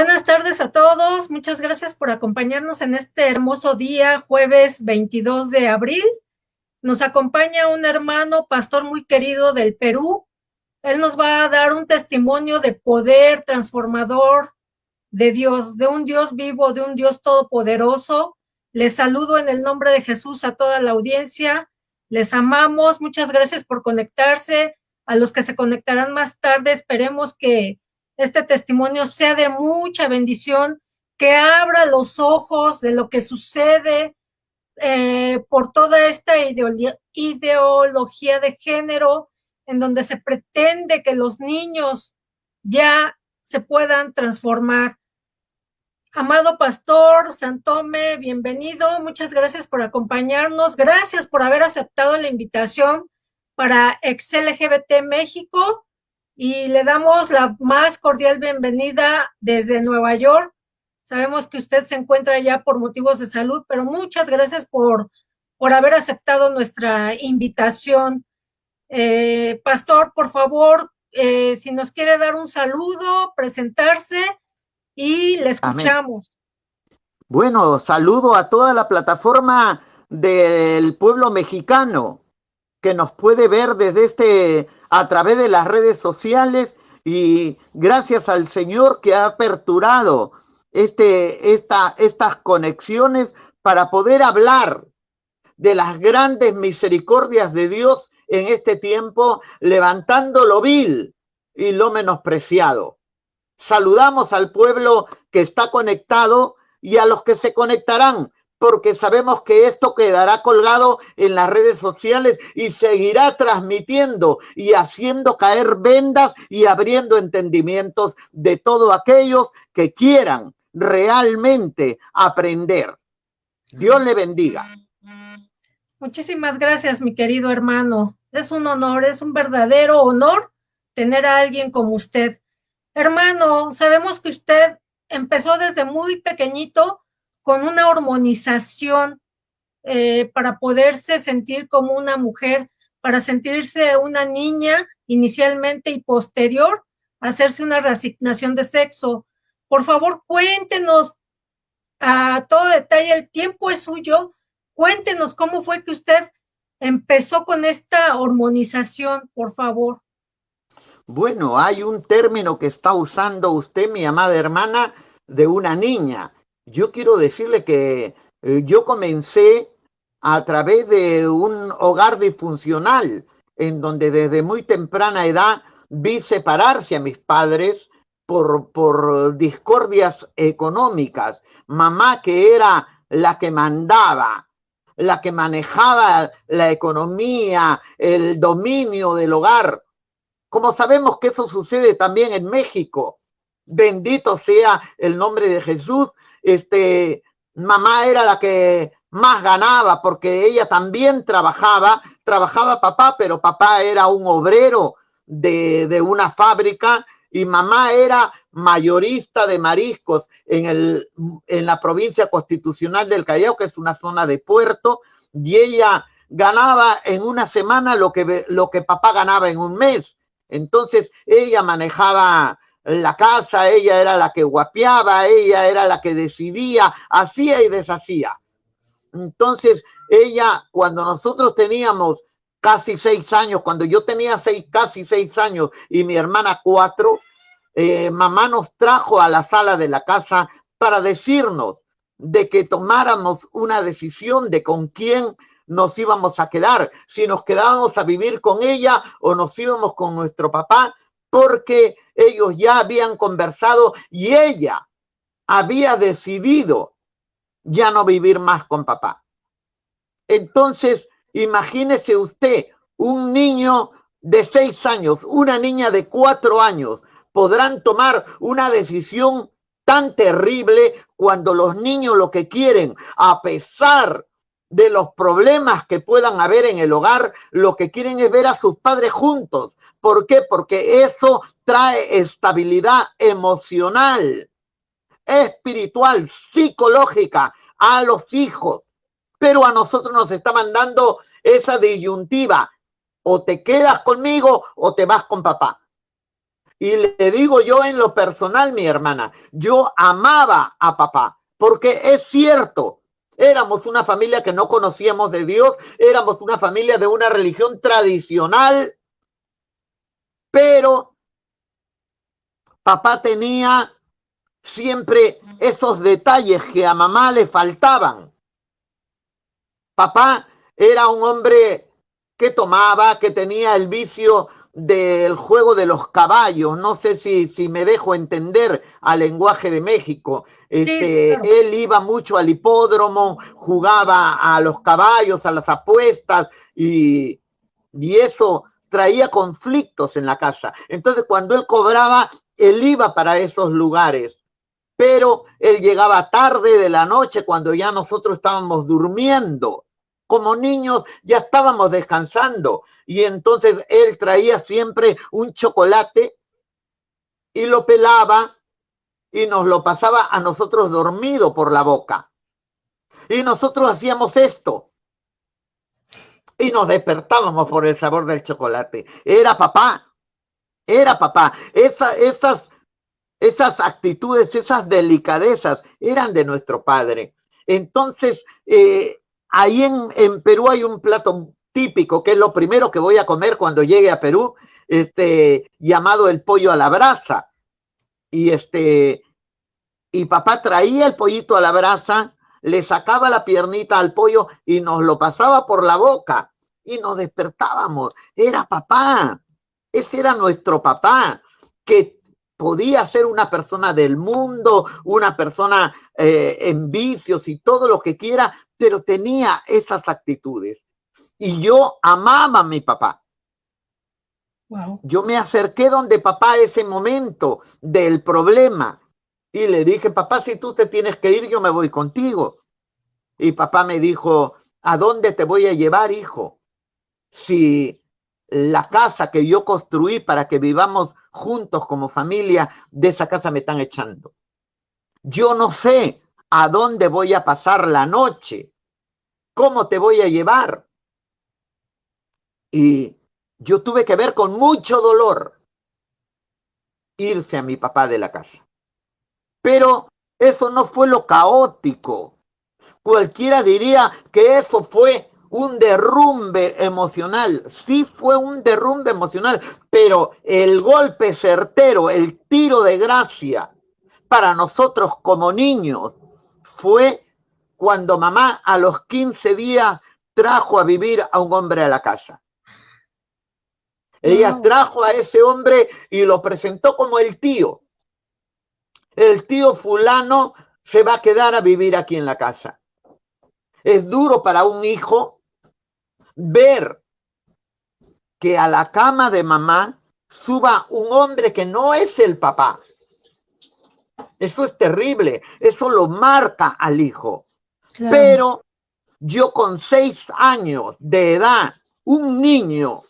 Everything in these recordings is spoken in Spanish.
Buenas tardes a todos. Muchas gracias por acompañarnos en este hermoso día, jueves 22 de abril. Nos acompaña un hermano pastor muy querido del Perú. Él nos va a dar un testimonio de poder transformador de Dios, de un Dios vivo, de un Dios todopoderoso. Les saludo en el nombre de Jesús a toda la audiencia. Les amamos. Muchas gracias por conectarse. A los que se conectarán más tarde, esperemos que este testimonio sea de mucha bendición, que abra los ojos de lo que sucede por toda esta ideología de género, en donde se pretende que los niños ya se puedan transformar. Amado Pastor Santome, bienvenido. Muchas gracias por acompañarnos. Gracias por haber aceptado la invitación para ex-LGBT México y le damos la más cordial bienvenida desde Nueva York. Sabemos que usted se encuentra allá por motivos de salud, pero muchas gracias por haber aceptado nuestra invitación. Pastor, por favor, si nos quiere dar un saludo, presentarse y le Amén. escuchamos. Bueno, saludo a toda la plataforma del pueblo mexicano que nos puede ver a través de las redes sociales, y gracias al Señor que ha aperturado estas conexiones para poder hablar de las grandes misericordias de Dios en este tiempo, levantando lo vil y lo menospreciado. Saludamos al pueblo que está conectado y a los que se conectarán, porque sabemos que esto quedará colgado en las redes sociales y seguirá transmitiendo y haciendo caer vendas y abriendo entendimientos de todos aquellos que quieran realmente aprender. Dios le bendiga. Muchísimas gracias, mi querido hermano. Es un honor, es un verdadero honor tener a alguien como usted. Hermano, sabemos que usted empezó desde muy pequeñito con una hormonización para poderse sentir como una mujer, para sentirse una niña inicialmente y posterior hacerse una reasignación de sexo. Por favor, cuéntenos a todo detalle, el tiempo es suyo. Cuéntenos cómo fue que usted empezó con esta hormonización, por favor. Bueno, hay un término que está usando usted, mi amada hermana, de una niña. Yo quiero decirle que yo comencé a través de un hogar disfuncional, en donde desde muy temprana edad vi separarse a mis padres por discordias económicas. Mamá, que era la que mandaba, la que manejaba la economía, el dominio del hogar. Como sabemos que eso sucede también en México, bendito sea el nombre de Jesús, mamá era la que más ganaba porque ella también trabajaba papá, pero papá era un obrero de una fábrica y mamá era mayorista de mariscos en la provincia constitucional del Callao, que es una zona de puerto, y ella ganaba en una semana lo que papá ganaba en un mes. Entonces ella manejaba la casa, ella era la que guapeaba, ella era la que decidía, hacía y deshacía. Entonces ella, cuando nosotros teníamos casi 6 años, cuando yo tenía casi 6 años y mi hermana 4, mamá nos trajo a la sala de la casa para decirnos de que tomáramos una decisión de con quién nos íbamos a quedar, si nos quedábamos a vivir con ella o nos íbamos con nuestro papá, porque ellos ya habían conversado y ella había decidido ya no vivir más con papá. Entonces, imagínese usted, un niño de 6 años, una niña de 4 años, podrán tomar una decisión tan terrible cuando los niños lo que quieren, a pesar de los problemas que puedan haber en el hogar, lo que quieren es ver a sus padres juntos. ¿Por qué? Porque eso trae estabilidad emocional, espiritual, psicológica a los hijos. Pero a nosotros nos estaban dando esa disyuntiva: o te quedas conmigo o te vas con papá. Y le digo yo en lo personal, mi hermana, yo amaba a papá, porque es cierto, éramos una familia que no conocíamos de Dios, éramos una familia de una religión tradicional, pero papá tenía siempre esos detalles que a mamá le faltaban. Papá era un hombre que tomaba, que tenía el vicio del juego de los caballos. No sé si me dejo entender al lenguaje de México. Sí, sí, claro. Él iba mucho al hipódromo, jugaba a los caballos, a las apuestas y eso traía conflictos en la casa. Entonces, cuando él cobraba, él iba para esos lugares. Pero él llegaba tarde de la noche cuando ya nosotros estábamos durmiendo. Como niños ya estábamos descansando y entonces él traía siempre un chocolate y lo pelaba y nos lo pasaba a nosotros dormido por la boca. Y nosotros hacíamos esto y nos despertábamos por el sabor del chocolate. Era papá, era papá. Esas actitudes, esas delicadezas eran de nuestro padre. Entonces, ahí en Perú hay un plato típico, que es lo primero que voy a comer cuando llegue a Perú, llamado el pollo a la brasa. Y, y papá traía el pollito a la brasa, le sacaba la piernita al pollo y nos lo pasaba por la boca. Y nos despertábamos. Era papá. Ese era nuestro papá, que podía ser una persona del mundo, una persona en vicios y todo lo que quiera, pero tenía esas actitudes. Y yo amaba a mi papá. Wow. Yo me acerqué donde papá ese momento del problema y le dije, papá, si tú te tienes que ir, yo me voy contigo. Y papá me dijo, ¿a dónde te voy a llevar, hijo? Si la casa que yo construí para que vivamos juntos como familia, de esa casa me están echando. Yo no sé a dónde voy a pasar la noche, cómo te voy a llevar. Y yo tuve que ver con mucho dolor irse a mi papá de la casa. Pero eso no fue lo caótico. Cualquiera diría que eso fue un derrumbe emocional. Sí fue un derrumbe emocional, pero el golpe certero, el tiro de gracia para nosotros como niños fue cuando mamá a los 15 días trajo a vivir a un hombre a la casa. Ella Wow. trajo a ese hombre y lo presentó como el tío. El tío fulano se va a quedar a vivir aquí en la casa. Es duro para un hijo ver que a la cama de mamá suba un hombre que no es el papá. Eso es terrible, eso lo marca al hijo. Claro. Pero yo con 6 años de edad, un niño,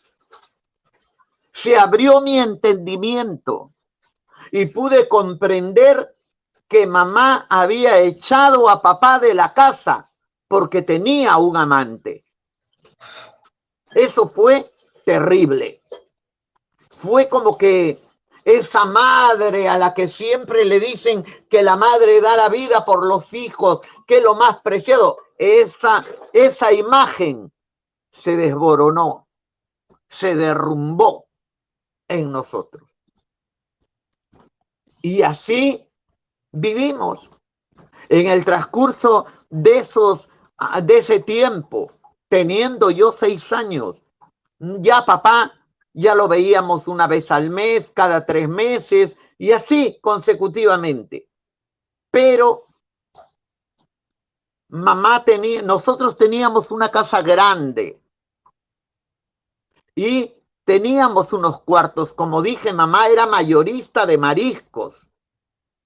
se abrió mi entendimiento y pude comprender que mamá había echado a papá de la casa porque tenía un amante. Eso fue terrible. Fue como que esa madre a la que siempre le dicen que la madre da la vida por los hijos, que es lo más preciado, esa imagen se desboronó, se derrumbó en nosotros. Y así vivimos. En el transcurso de ese tiempo, teniendo yo 6 años, ya papá ya lo veíamos una vez al mes, cada 3 meses y así consecutivamente. Pero nosotros teníamos una casa grande y teníamos unos cuartos. Como dije, mamá era mayorista de mariscos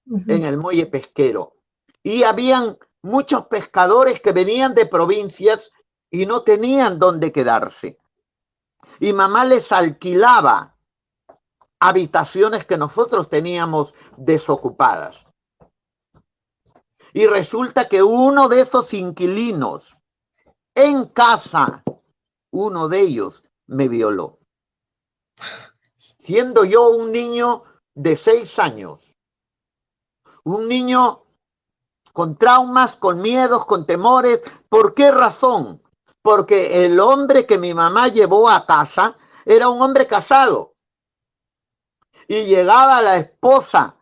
en Uh-huh. el muelle pesquero. Y habían muchos pescadores que venían de provincias y no tenían dónde quedarse. Y mamá les alquilaba habitaciones que nosotros teníamos desocupadas. Y resulta que uno de esos inquilinos en casa, uno de ellos me violó. Siendo yo un niño de 6 años. Un niño con traumas, con miedos, con temores. ¿Por qué razón? Porque el hombre que mi mamá llevó a casa era un hombre casado. Y llegaba la esposa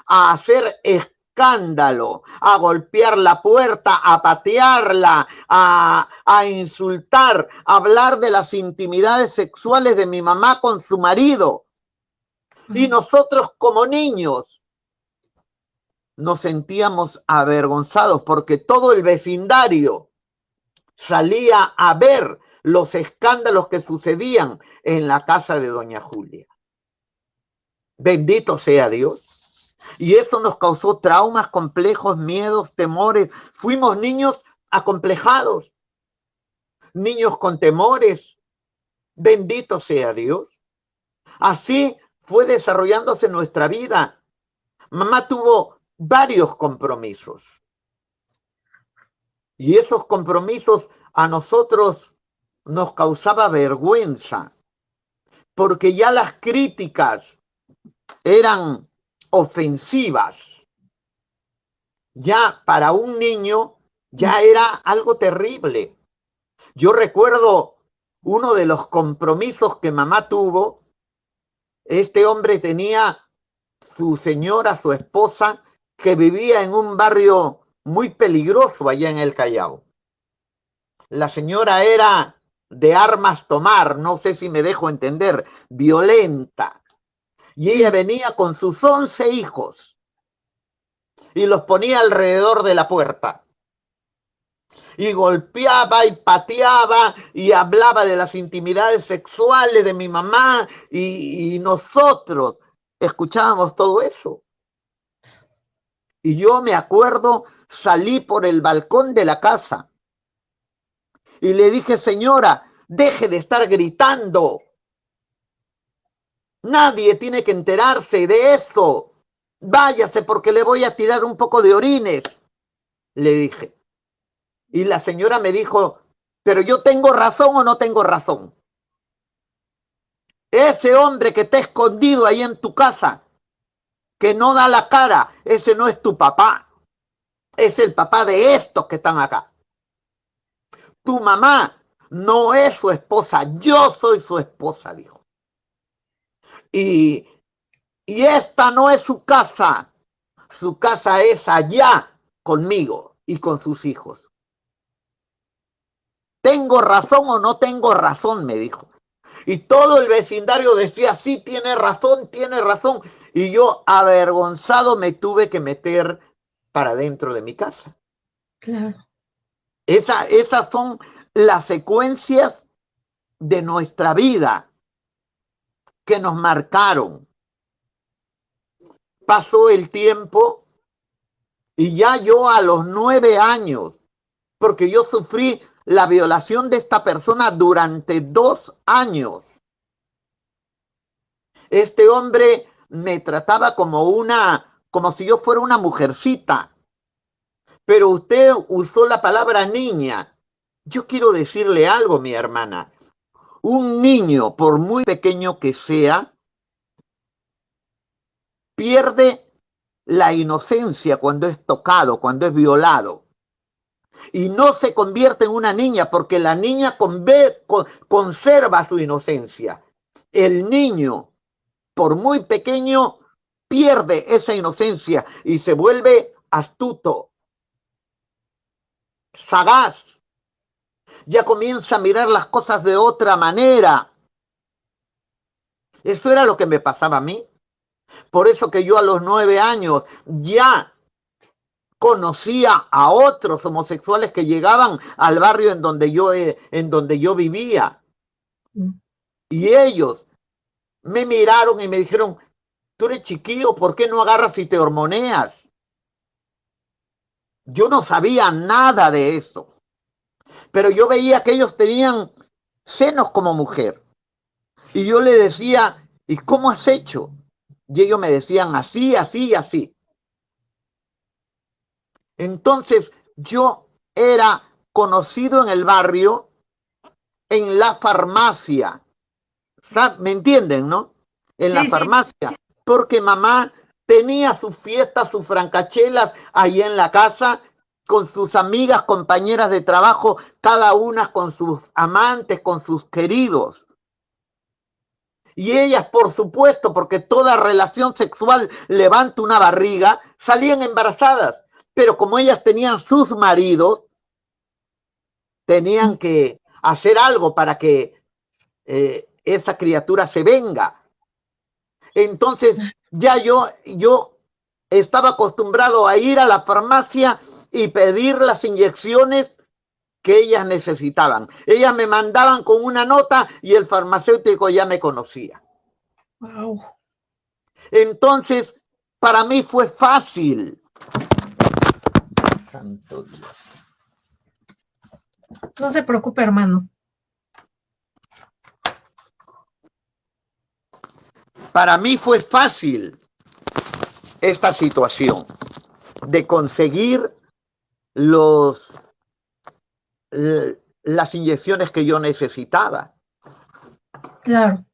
a hacer escándalo, a golpear la puerta, a patearla, a insultar, a hablar de las intimidades sexuales de mi mamá con su marido. Y nosotros como niños nos sentíamos avergonzados porque todo el vecindario salía a ver los escándalos que sucedían en la casa de doña Julia. Bendito sea Dios. Y eso nos causó traumas, complejos, miedos, temores. Fuimos niños acomplejados, niños con temores. Bendito sea Dios. Así fue desarrollándose nuestra vida. Mamá tuvo varios compromisos. Y esos compromisos a nosotros nos causaba vergüenza, porque ya las críticas eran ofensivas. Ya para un niño ya era algo terrible. Yo recuerdo uno de los compromisos que mamá tuvo. Este hombre tenía su señora, su esposa, que vivía en un barrio muy peligroso allá en el Callao. La señora era de armas tomar, no sé si me dejo entender, violenta. Y ella venía con sus 11 hijos y los ponía alrededor de la puerta. Y golpeaba y pateaba y hablaba de las intimidades sexuales de mi mamá y nosotros escuchábamos todo eso. Y yo me acuerdo, salí por el balcón de la casa y le dije, señora, deje de estar gritando. Nadie tiene que enterarse de eso. Váyase porque le voy a tirar un poco de orines, le dije. Y la señora me dijo, pero yo tengo razón o no tengo razón. Ese hombre que está escondido ahí en tu casa, que no da la cara, ese no es tu papá. Es el papá de estos que están acá. Tu mamá no es su esposa, yo soy su esposa, dijo. Y esta no es su casa es allá conmigo y con sus hijos. ¿Tengo razón o no tengo razón?, me dijo. Y todo el vecindario decía, sí, tiene razón, tiene razón. Y yo, avergonzado, me tuve que meter para dentro de mi casa. Claro. Esas son las secuencias de nuestra vida que nos marcaron. Pasó el tiempo y ya yo a los 9 años, porque yo sufrí la violación de esta persona durante 2 años. Este hombre me trataba como si yo fuera una mujercita. Pero usted usó la palabra niña. Yo quiero decirle algo, mi hermana. Un niño, por muy pequeño que sea, pierde la inocencia cuando es tocado, cuando es violado. Y no se convierte en una niña porque la niña conserva su inocencia. El niño, por muy pequeño, pierde esa inocencia y se vuelve astuto, sagaz. Ya comienza a mirar las cosas de otra manera. Eso era lo que me pasaba a mí. Por eso que yo a los 9 años ya conocía a otros homosexuales que llegaban al barrio en donde yo vivía. Y ellos me miraron y me dijeron, tú eres chiquillo, ¿por qué no agarras y te hormoneas? Yo no sabía nada de eso. Pero yo veía que ellos tenían senos como mujer. Y yo le decía, ¿y cómo has hecho? Y ellos me decían, así, así, así. Entonces yo era conocido en el barrio, en la farmacia. ¿Me entienden, no? En la Sí, sí, farmacia. porque mamá tenía sus fiestas, sus francachelas ahí en la casa, con sus amigas, compañeras de trabajo, cada una con sus amantes, con sus queridos. Y ellas, por supuesto, porque toda relación sexual levanta una barriga, salían embarazadas. Pero como ellas tenían sus maridos, tenían que hacer algo para que esa criatura se venga. Entonces, ya yo estaba acostumbrado a ir a la farmacia y pedir las inyecciones que ellas necesitaban. Ellas me mandaban con una nota y el farmacéutico ya me conocía. Wow. Entonces, para mí fue fácil. Santo Dios. No se preocupe, hermano. Para mí fue fácil esta situación de conseguir las inyecciones que yo necesitaba. Claro.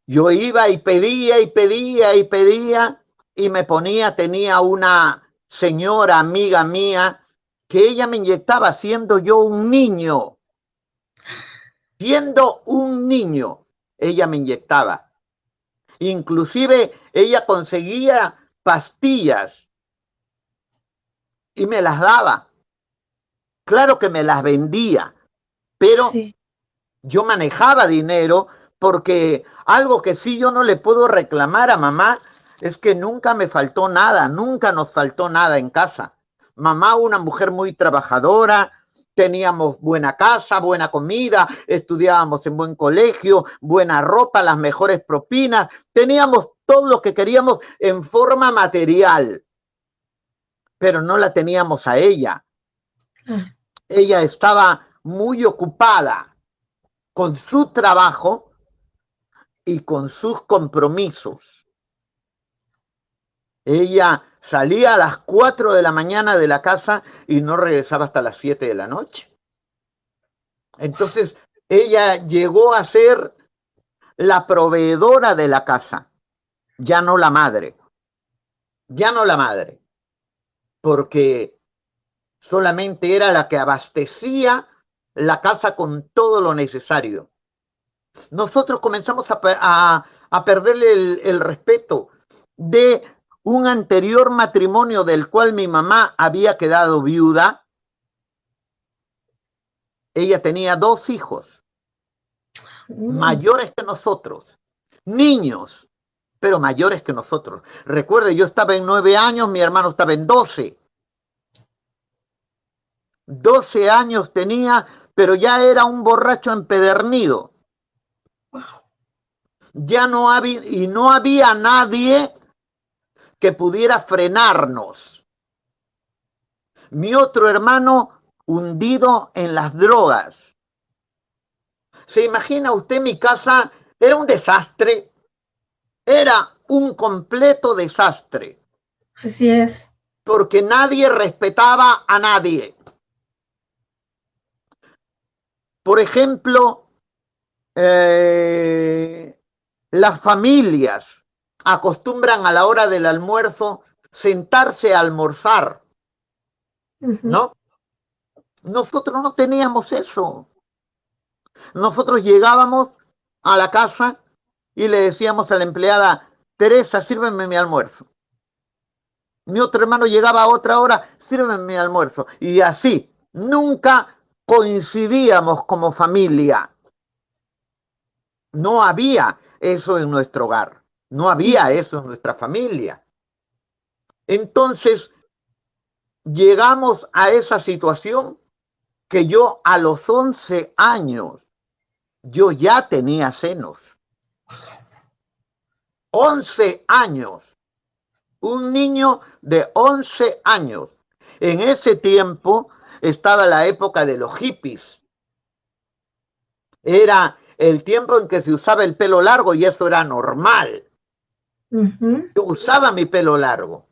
Yo iba y pedía y pedía y pedía y me ponía, tenía una señora amiga mía que ella me inyectaba siendo yo un niño. Siendo un niño, ella me inyectaba. Inclusive ella conseguía pastillas y me las daba. Claro que me las vendía, pero Sí. yo manejaba dinero porque algo que sí yo no le puedo reclamar a mamá es que nunca me faltó nada, nunca nos faltó nada en casa. Mamá, una mujer muy trabajadora, teníamos buena casa, buena comida, estudiábamos en buen colegio, buena ropa, las mejores propinas, teníamos todo lo que queríamos en forma material, pero no la teníamos a ella. Ella estaba muy ocupada con su trabajo y con sus compromisos. Ella salía a las 4 de la mañana de la casa y no regresaba hasta las 7 de la noche. Entonces, ella llegó a ser la proveedora de la casa, ya no la madre. Ya no la madre, porque solamente era la que abastecía la casa con todo lo necesario. Nosotros comenzamos a perderle el respeto de un anterior matrimonio del cual mi mamá había quedado viuda. Ella tenía 2 hijos, mayores que nosotros, niños, pero mayores que nosotros. Recuerde, yo estaba en 9 años, mi hermano estaba en 12. 12 años tenía, pero ya era un borracho empedernido. Ya no había, y no había nadie que pudiera frenarnos. Mi otro hermano hundido en las drogas. ¿Se imagina usted? Mi casa era un desastre. Era un completo desastre. Así es. Porque nadie respetaba a nadie. Por ejemplo, las familias acostumbran a la hora del almuerzo sentarse a almorzar, ¿no? Nosotros no teníamos eso. Nosotros llegábamos a la casa y le decíamos a la empleada, Teresa, sírveme mi almuerzo. Mi otro hermano llegaba a otra hora, sírveme mi almuerzo. Y así, nunca coincidíamos como familia. No había eso en nuestro hogar. No había eso en nuestra familia. Entonces, llegamos a esa situación que yo a los 11 años, yo ya tenía senos. 11 años. Un niño de 11 años. En ese tiempo estaba la época de los hippies. Era el tiempo en que se usaba el pelo largo y eso era normal. Yo usaba mi pelo largo,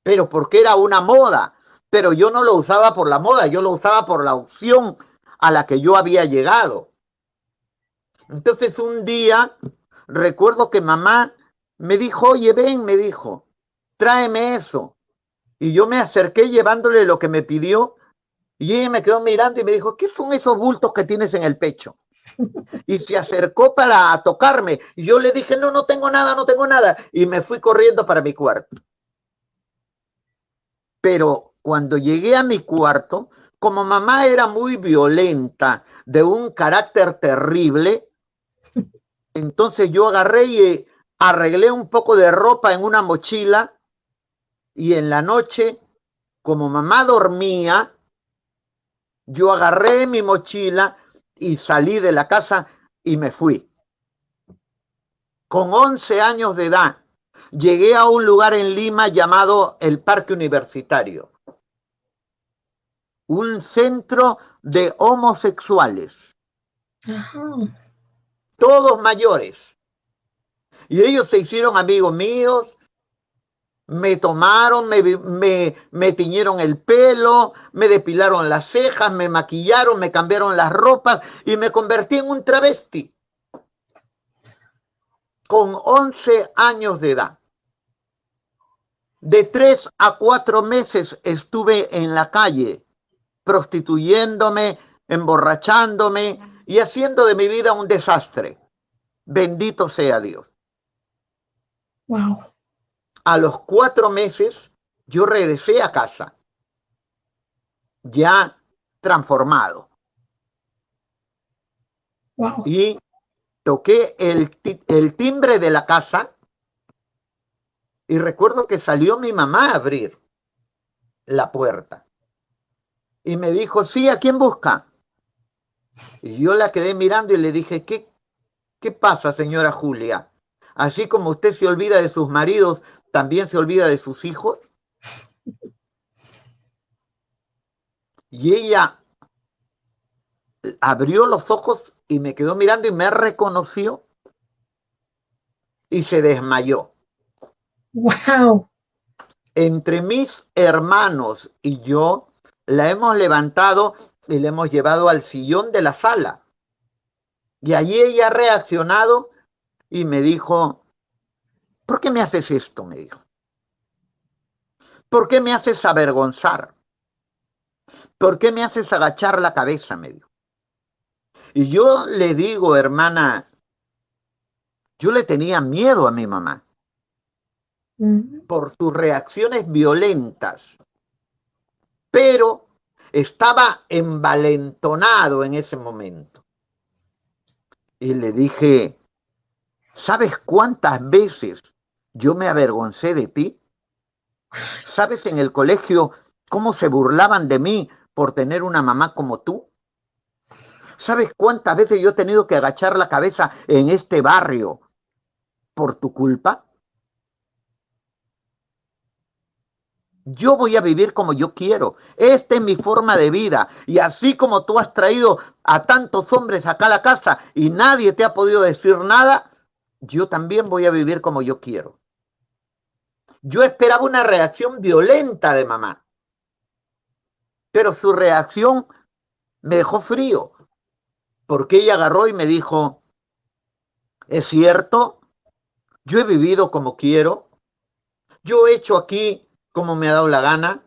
pero porque era una moda. Pero yo no lo usaba por la moda, yo lo usaba por la opción a la que yo había llegado. Entonces un día recuerdo que mamá Me dijo, oye, ven, me dijo, tráeme eso. Y yo me acerqué llevándole lo que me pidió y ella me quedó mirando y me dijo, ¿qué son esos bultos que tienes en el pecho? Y se acercó para tocarme. Y yo le dije, no, no tengo nada, no tengo nada. Y me fui corriendo para mi cuarto. Pero cuando llegué a mi cuarto, como mamá era muy violenta, de un carácter terrible, entonces yo agarré y arreglé un poco de ropa en una mochila y en la noche, como mamá dormía, yo agarré mi mochila y salí de la casa y me fui. Con 11 años de edad, llegué a un lugar en Lima llamado el Parque Universitario, un centro de homosexuales, Ajá. todos mayores. Y ellos se hicieron amigos míos, me tomaron, me tiñeron el pelo, me depilaron las cejas, me maquillaron, me cambiaron las ropas y me convertí en un travesti con 11 años de edad. De 3 a 4 meses estuve en la calle, prostituyéndome, emborrachándome y haciendo de mi vida un desastre. Bendito sea Dios. Wow. A los 4 meses yo regresé a casa, ya transformado. Wow. Y toqué el timbre de la casa y recuerdo que salió mi mamá a abrir la puerta. Y me dijo, sí, ¿a quién busca? Y yo la quedé mirando y le dije, ¿qué pasa, señora Julia? Así como usted se olvida de sus maridos, ¿también se olvida de sus hijos? Y ella abrió los ojos y me quedó mirando y me reconoció y se desmayó. Wow. Entre mis hermanos y yo la hemos levantado y la hemos llevado al sillón de la sala. Y allí ella ha reaccionado y me dijo, ¿por qué me haces esto? Me dijo. ¿Por qué me haces avergonzar? ¿Por qué me haces agachar la cabeza? Me dijo. Y yo le digo, hermana, yo le tenía miedo a mi mamá por sus reacciones violentas, pero estaba envalentonado en ese momento. Y le dije, ¿sabes cuántas veces yo me avergoncé de ti? ¿Sabes en el colegio cómo se burlaban de mí por tener una mamá como tú? ¿Sabes cuántas veces yo he tenido que agachar la cabeza en este barrio por tu culpa? Yo voy a vivir como yo quiero. Esta es mi forma de vida. Y así como tú has traído a tantos hombres acá a la casa y nadie te ha podido decir nada, yo también voy a vivir como yo quiero. Yo esperaba una reacción violenta de mamá, pero su reacción me dejó frío, porque ella agarró y me dijo, es cierto, yo he vivido como quiero, yo he hecho aquí como me ha dado la gana,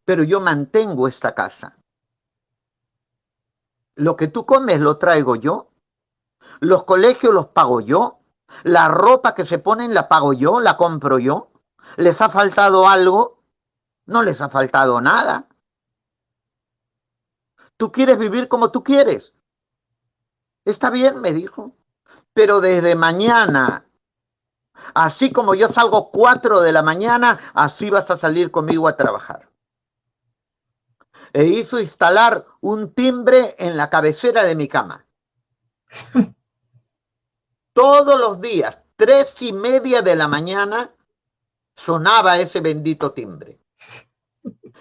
pero yo mantengo esta casa. Lo que tú comes lo traigo yo, los colegios los pago yo, la ropa que se ponen la pago yo, la compro yo. ¿Les ha faltado algo? No les ha faltado nada. ¿Tú quieres vivir como tú quieres? Está bien, me dijo, pero desde mañana, así como yo salgo 4 de la mañana, así vas a salir conmigo a trabajar. E hizo instalar un timbre en la cabecera de mi cama. Todos los días, 3:30 de la mañana, sonaba ese bendito timbre.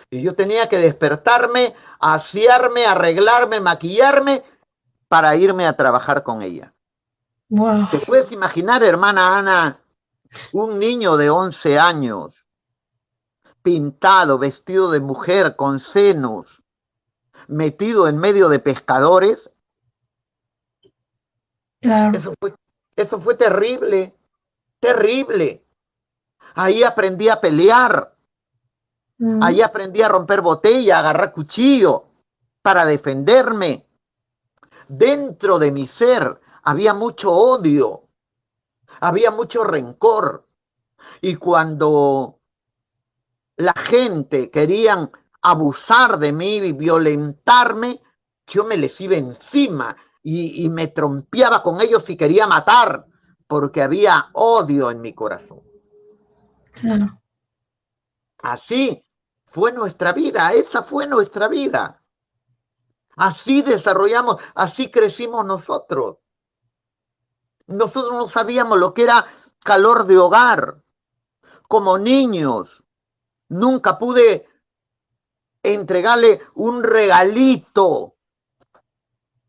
Y yo tenía que despertarme, asearme, arreglarme, maquillarme para irme a trabajar con ella. Wow. ¿Te puedes imaginar, hermana Ana, un niño de 11 años, pintado, vestido de mujer, con senos, metido en medio de pescadores? Claro. Eso fue terrible. terrible. Ahí aprendí a pelear, ahí aprendí a romper botella, a agarrar cuchillo para defenderme. Dentro de mi ser había mucho odio, había mucho rencor. Y cuando la gente querían abusar de mí y violentarme, yo me les iba encima y me trompeaba con ellos y quería matar porque había odio en mi corazón. Claro. Así fue nuestra vida, esa fue nuestra vida. Así desarrollamos, así crecimos nosotros. Nosotros no sabíamos lo que era calor de hogar. Como niños, nunca pude entregarle un regalito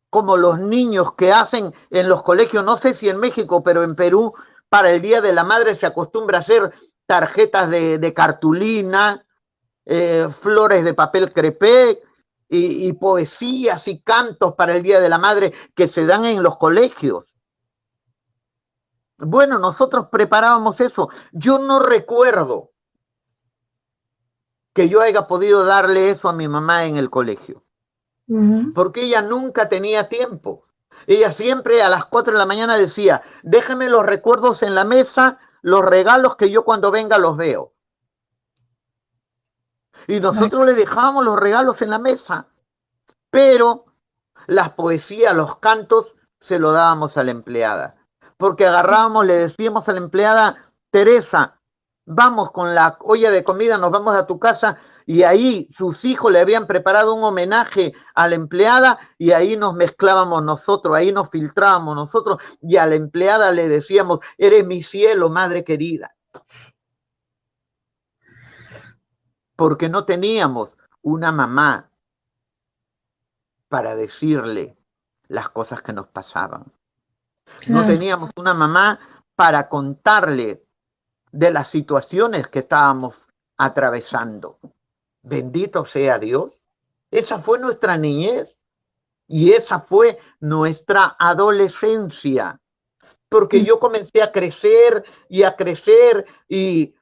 como los niños que hacen en los colegios, no sé si en México, pero en Perú, para el Día de la Madre se acostumbra a hacer tarjetas de cartulina, flores de papel crepé y poesías y cantos para el Día de la Madre que se dan en los colegios. Bueno, nosotros preparábamos eso. Yo no recuerdo que yo haya podido darle eso a mi mamá en el colegio, porque ella nunca tenía tiempo. Ella siempre a las 4 de la mañana decía, déjeme los recuerdos en la mesa, los regalos que yo cuando venga los veo. Y nosotros le dejábamos los regalos en la mesa, pero las poesías, los cantos, se lo dábamos a la empleada. Porque agarrábamos, le decíamos a la empleada, Teresa, vamos con la olla de comida, nos vamos a tu casa, y ahí sus hijos le habían preparado un homenaje a la empleada y ahí nos mezclábamos nosotros, ahí nos filtrábamos nosotros y a la empleada le decíamos, eres mi cielo, madre querida. Porque no teníamos una mamá para decirle las cosas que nos pasaban. No teníamos una mamá para contarle de las situaciones que estábamos atravesando. Bendito sea Dios. Esa fue nuestra niñez y esa fue nuestra adolescencia. Porque yo comencé a crecer y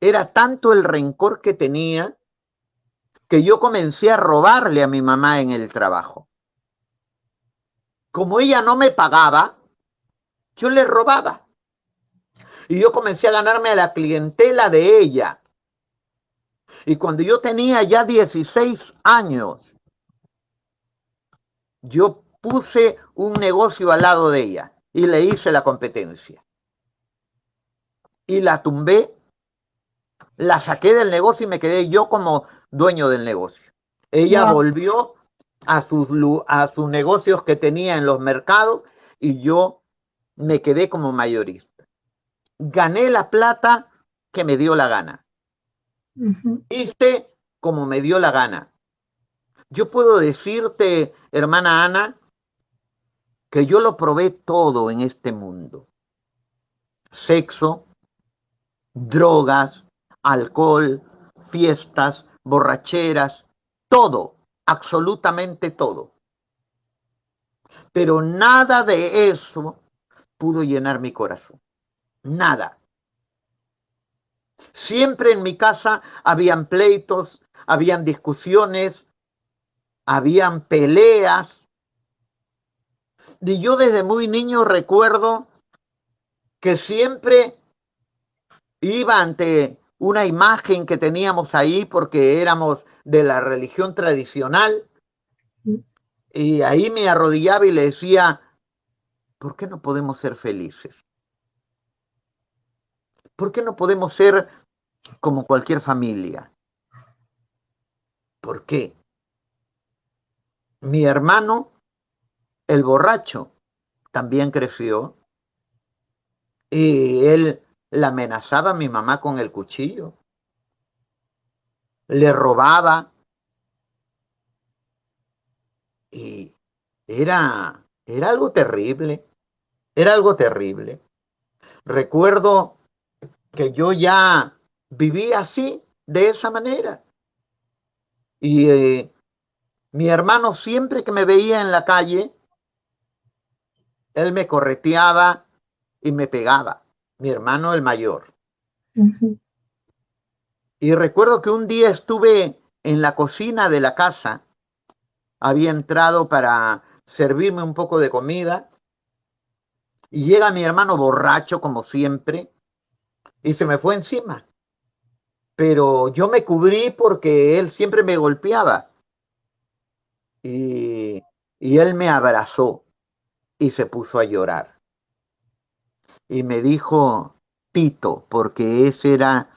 era tanto el rencor que tenía que yo comencé a robarle a mi mamá en el trabajo. Como ella no me pagaba, yo le robaba. Y yo comencé a ganarme a la clientela de ella. Y cuando yo tenía ya 16 años, yo puse un negocio al lado de ella y le hice la competencia. Y la tumbé, la saqué del negocio y me quedé yo como dueño del negocio. Ella volvió a sus negocios que tenía en los mercados y yo me quedé como mayorista. Gané la plata que me dio la gana. Hice como me dio la gana. Yo puedo decirte, hermana Ana, que yo lo probé todo en este mundo. Sexo, drogas, alcohol, fiestas, borracheras, todo, absolutamente todo. Pero nada de eso pudo llenar mi corazón. Nada. Siempre en mi casa habían pleitos, habían discusiones, habían peleas. Y yo desde muy niño recuerdo que siempre iba ante una imagen que teníamos ahí porque éramos de la religión tradicional y ahí me arrodillaba y le decía, ¿por qué no podemos ser felices? ¿Por qué no podemos ser como cualquier familia? ¿Por qué? Mi hermano, el borracho, también creció y él la amenazaba a mi mamá con el cuchillo, le robaba y era algo terrible, era algo terrible. Recuerdo que yo ya vivía así, de esa manera. Y mi hermano siempre que me veía en la calle, él me correteaba y me pegaba. mi hermano el mayor. Ujú. Y recuerdo que un día estuve en la cocina de la casa, había entrado para servirme un poco de comida, y llega mi hermano borracho como siempre, y se me fue encima. Pero yo me cubrí porque él siempre me golpeaba, y, y él me abrazó y se puso a llorar. Y me dijo Tito, porque ese era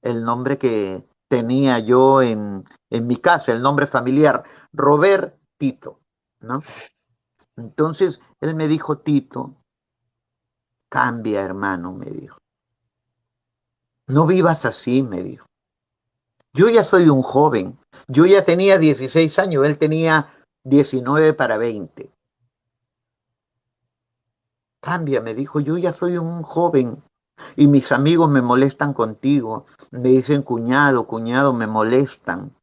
el nombre que tenía yo en mi casa, el nombre familiar, Robert Tito, ¿no? Entonces él me dijo, Tito, cambia, hermano, me dijo. No vivas así, me dijo. Yo ya soy un joven. Yo ya tenía 16 años, él tenía 19 para 20. Cambia, me dijo, yo ya soy un joven y mis amigos me molestan contigo. Me dicen cuñado, cuñado, me molestan.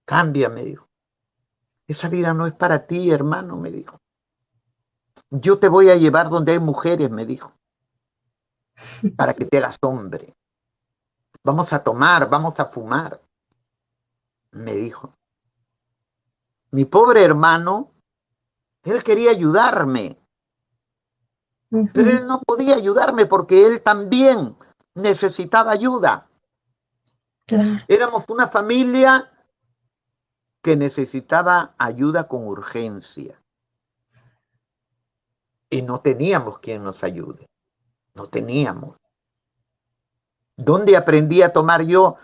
Cambia, me dijo. Esa vida no es para ti, hermano, me dijo. Yo te voy a llevar donde hay mujeres, me dijo, para que te hagas hombre. Vamos a tomar, vamos a fumar, me dijo. Mi pobre hermano, él quería ayudarme, pero Ujú. él no podía ayudarme porque él también necesitaba ayuda. Claro. Éramos una familia que necesitaba ayuda con urgencia y no teníamos quien nos ayude, no teníamos. ¿Dónde aprendí a tomar yo?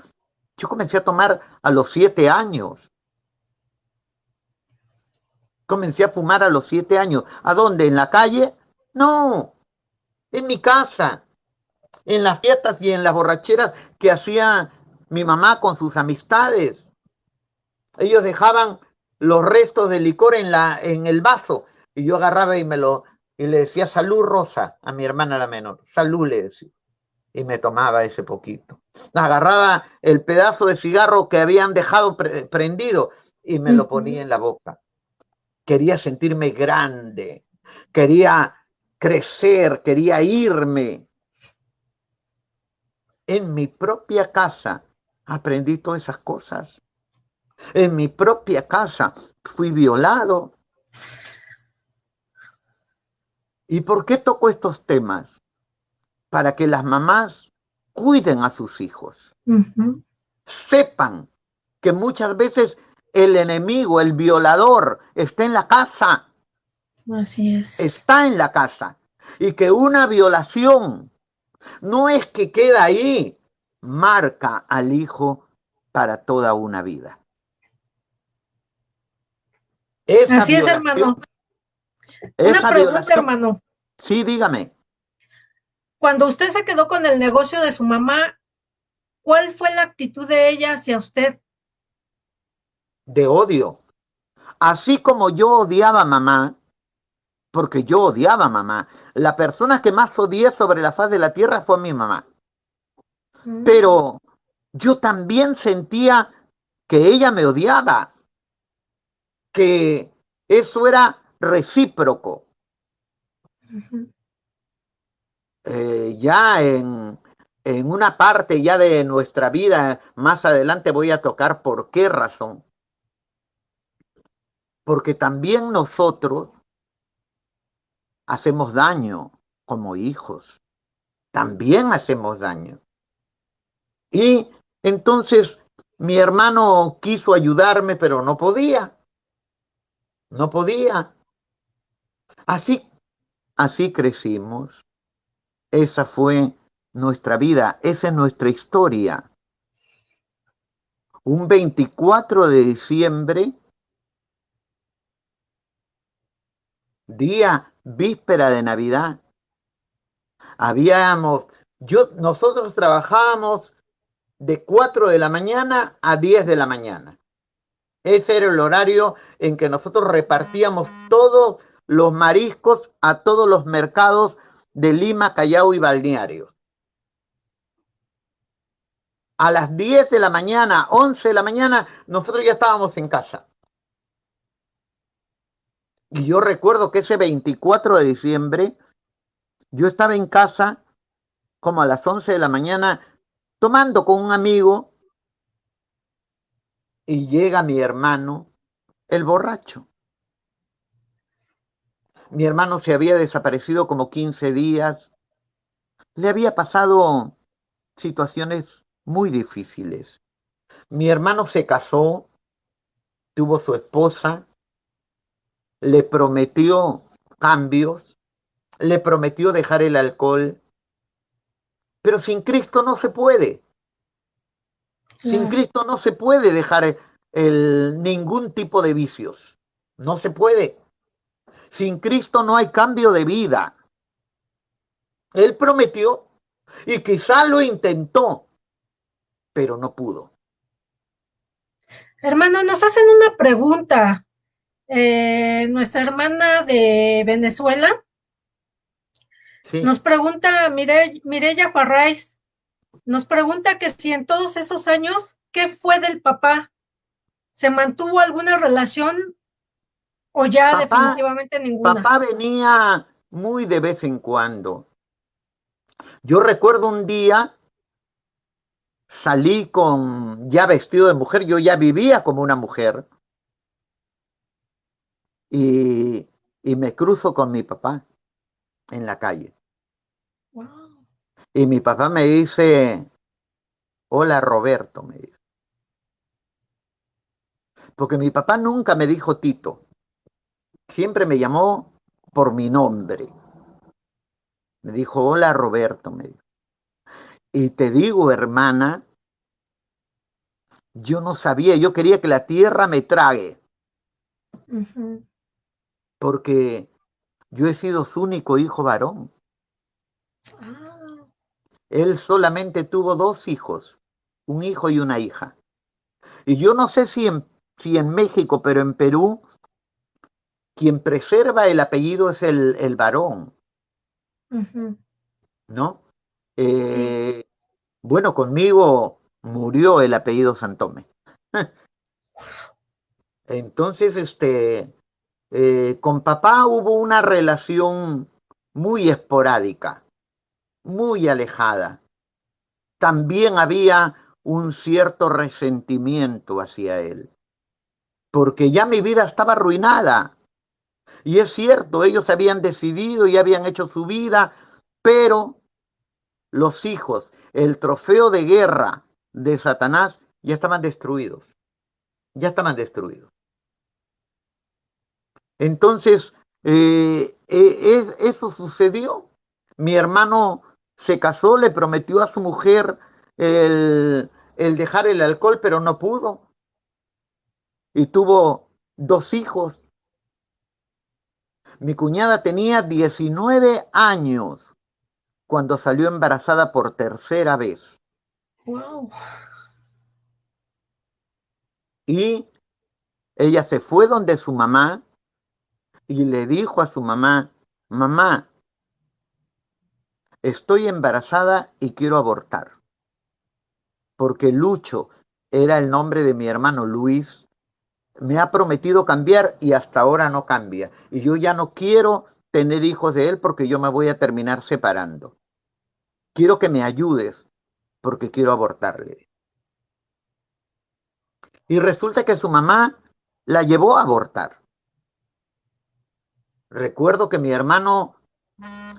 Yo comencé a tomar a los 7 años. Comencé a fumar a los 7 años. ¿A dónde? ¿En la calle? No, en mi casa, en las fiestas y en las borracheras que hacía mi mamá con sus amistades. Ellos dejaban los restos de licor en el vaso y yo agarraba y le decía salud Rosa a mi hermana la menor. Salud le decía. Y me tomaba ese poquito. Agarraba el pedazo de cigarro que habían dejado prendido y me lo ponía Ujú. en la boca. Quería sentirme grande, quería crecer, quería irme. En mi propia casa aprendí todas esas cosas. En mi propia casa fui violado. ¿Y por qué toco estos temas? Para que las mamás cuiden a sus hijos. Ujú. Sepan que muchas veces el enemigo, el violador, está en la casa. Así es. Está en la casa. Y que una violación no es que queda ahí, marca al hijo para toda una vida. Esa Así es, violación, hermano. Una esa pregunta, violación, hermano. sí, dígame, Cuando usted se quedó con el negocio de su mamá, ¿cuál fue la actitud de ella hacia usted? de odio. Así como yo odiaba a mamá, porque yo odiaba a mamá, la persona que más odié sobre la faz de la tierra fue mi mamá. Mm. Pero yo también sentía que ella me odiaba, que eso era recíproco. Ujú. Ya en una parte ya de nuestra vida, más adelante voy a tocar por qué razón. Porque también nosotros hacemos daño como hijos, también hacemos daño. Y entonces mi hermano quiso ayudarme, pero no podía, no podía. Así, así crecimos. Esa fue nuestra vida, esa es nuestra historia. Un 24 de diciembre, día víspera de Navidad, habíamos, nosotros trabajábamos de 4 de la mañana a 10 de la mañana. Ese era el horario en que nosotros repartíamos todos los mariscos a todos los mercados de Lima, Callao y Balnearios. A las 10 de la mañana, 11 de la mañana, nosotros ya estábamos en casa. Y yo recuerdo que ese 24 de diciembre, yo estaba en casa como a las 11 de la mañana, tomando con un amigo, y llega mi hermano, el borracho. Mi hermano se había desaparecido como 15 días, le había pasado situaciones muy difíciles. Mi hermano se casó, tuvo su esposa, le prometió cambios, le prometió dejar el alcohol, pero sin Cristo no se puede. Sin Claro. Cristo no se puede dejar ningún tipo de vicios. No se puede. Sin Cristo no hay cambio de vida. Él prometió y quizá lo intentó, pero no pudo. Hermano, nos hacen una pregunta. Nuestra hermana de Venezuela Sí. nos pregunta, Mireya Farrais, nos pregunta que si en todos esos años, ¿qué fue del papá? ¿Se mantuvo alguna relación o ya Papá, definitivamente ninguna? papá venía muy de vez en cuando. Yo recuerdo un día salí ya vestido de mujer, yo ya vivía como una mujer y, y me cruzo con mi papá en la calle. Wow. Y mi papá me dice, hola Roberto, me dice. Porque mi papá nunca me dijo Tito, siempre me llamó por mi nombre. Me dijo, hola Roberto, me dijo. Y te digo, hermana, yo no sabía, yo quería que la tierra me trague, Uh-huh. porque yo he sido su único hijo varón. Ah, Él solamente tuvo dos hijos, un hijo y una hija. Y yo no sé si en México, pero en Perú, quien preserva el apellido es el varón, uh-huh. ¿no? Sí. Eh, bueno, conmigo murió el apellido Santome. Entonces, con papá hubo una relación muy esporádica, muy alejada. También había un cierto resentimiento hacia él, porque ya mi vida estaba arruinada. Y es cierto, ellos habían decidido y habían hecho su vida, pero los hijos, el trofeo de guerra de Satanás, ya estaban destruidos, ya estaban destruidos. Entonces, eso sucedió. Mi hermano se casó, le prometió a su mujer el dejar el alcohol, pero no pudo. Y tuvo dos hijos. Mi cuñada tenía 19 años cuando salió embarazada por tercera vez. Wow. Y ella se fue donde su mamá y le dijo a su mamá, mamá, estoy embarazada y quiero abortar. Porque Lucho era el nombre de mi hermano Luis, me ha prometido cambiar y hasta ahora no cambia. Y yo ya no quiero tener hijos de él porque yo me voy a terminar separando. Quiero que me ayudes porque quiero abortarle. Y resulta que su mamá la llevó a abortar. Recuerdo que mi hermano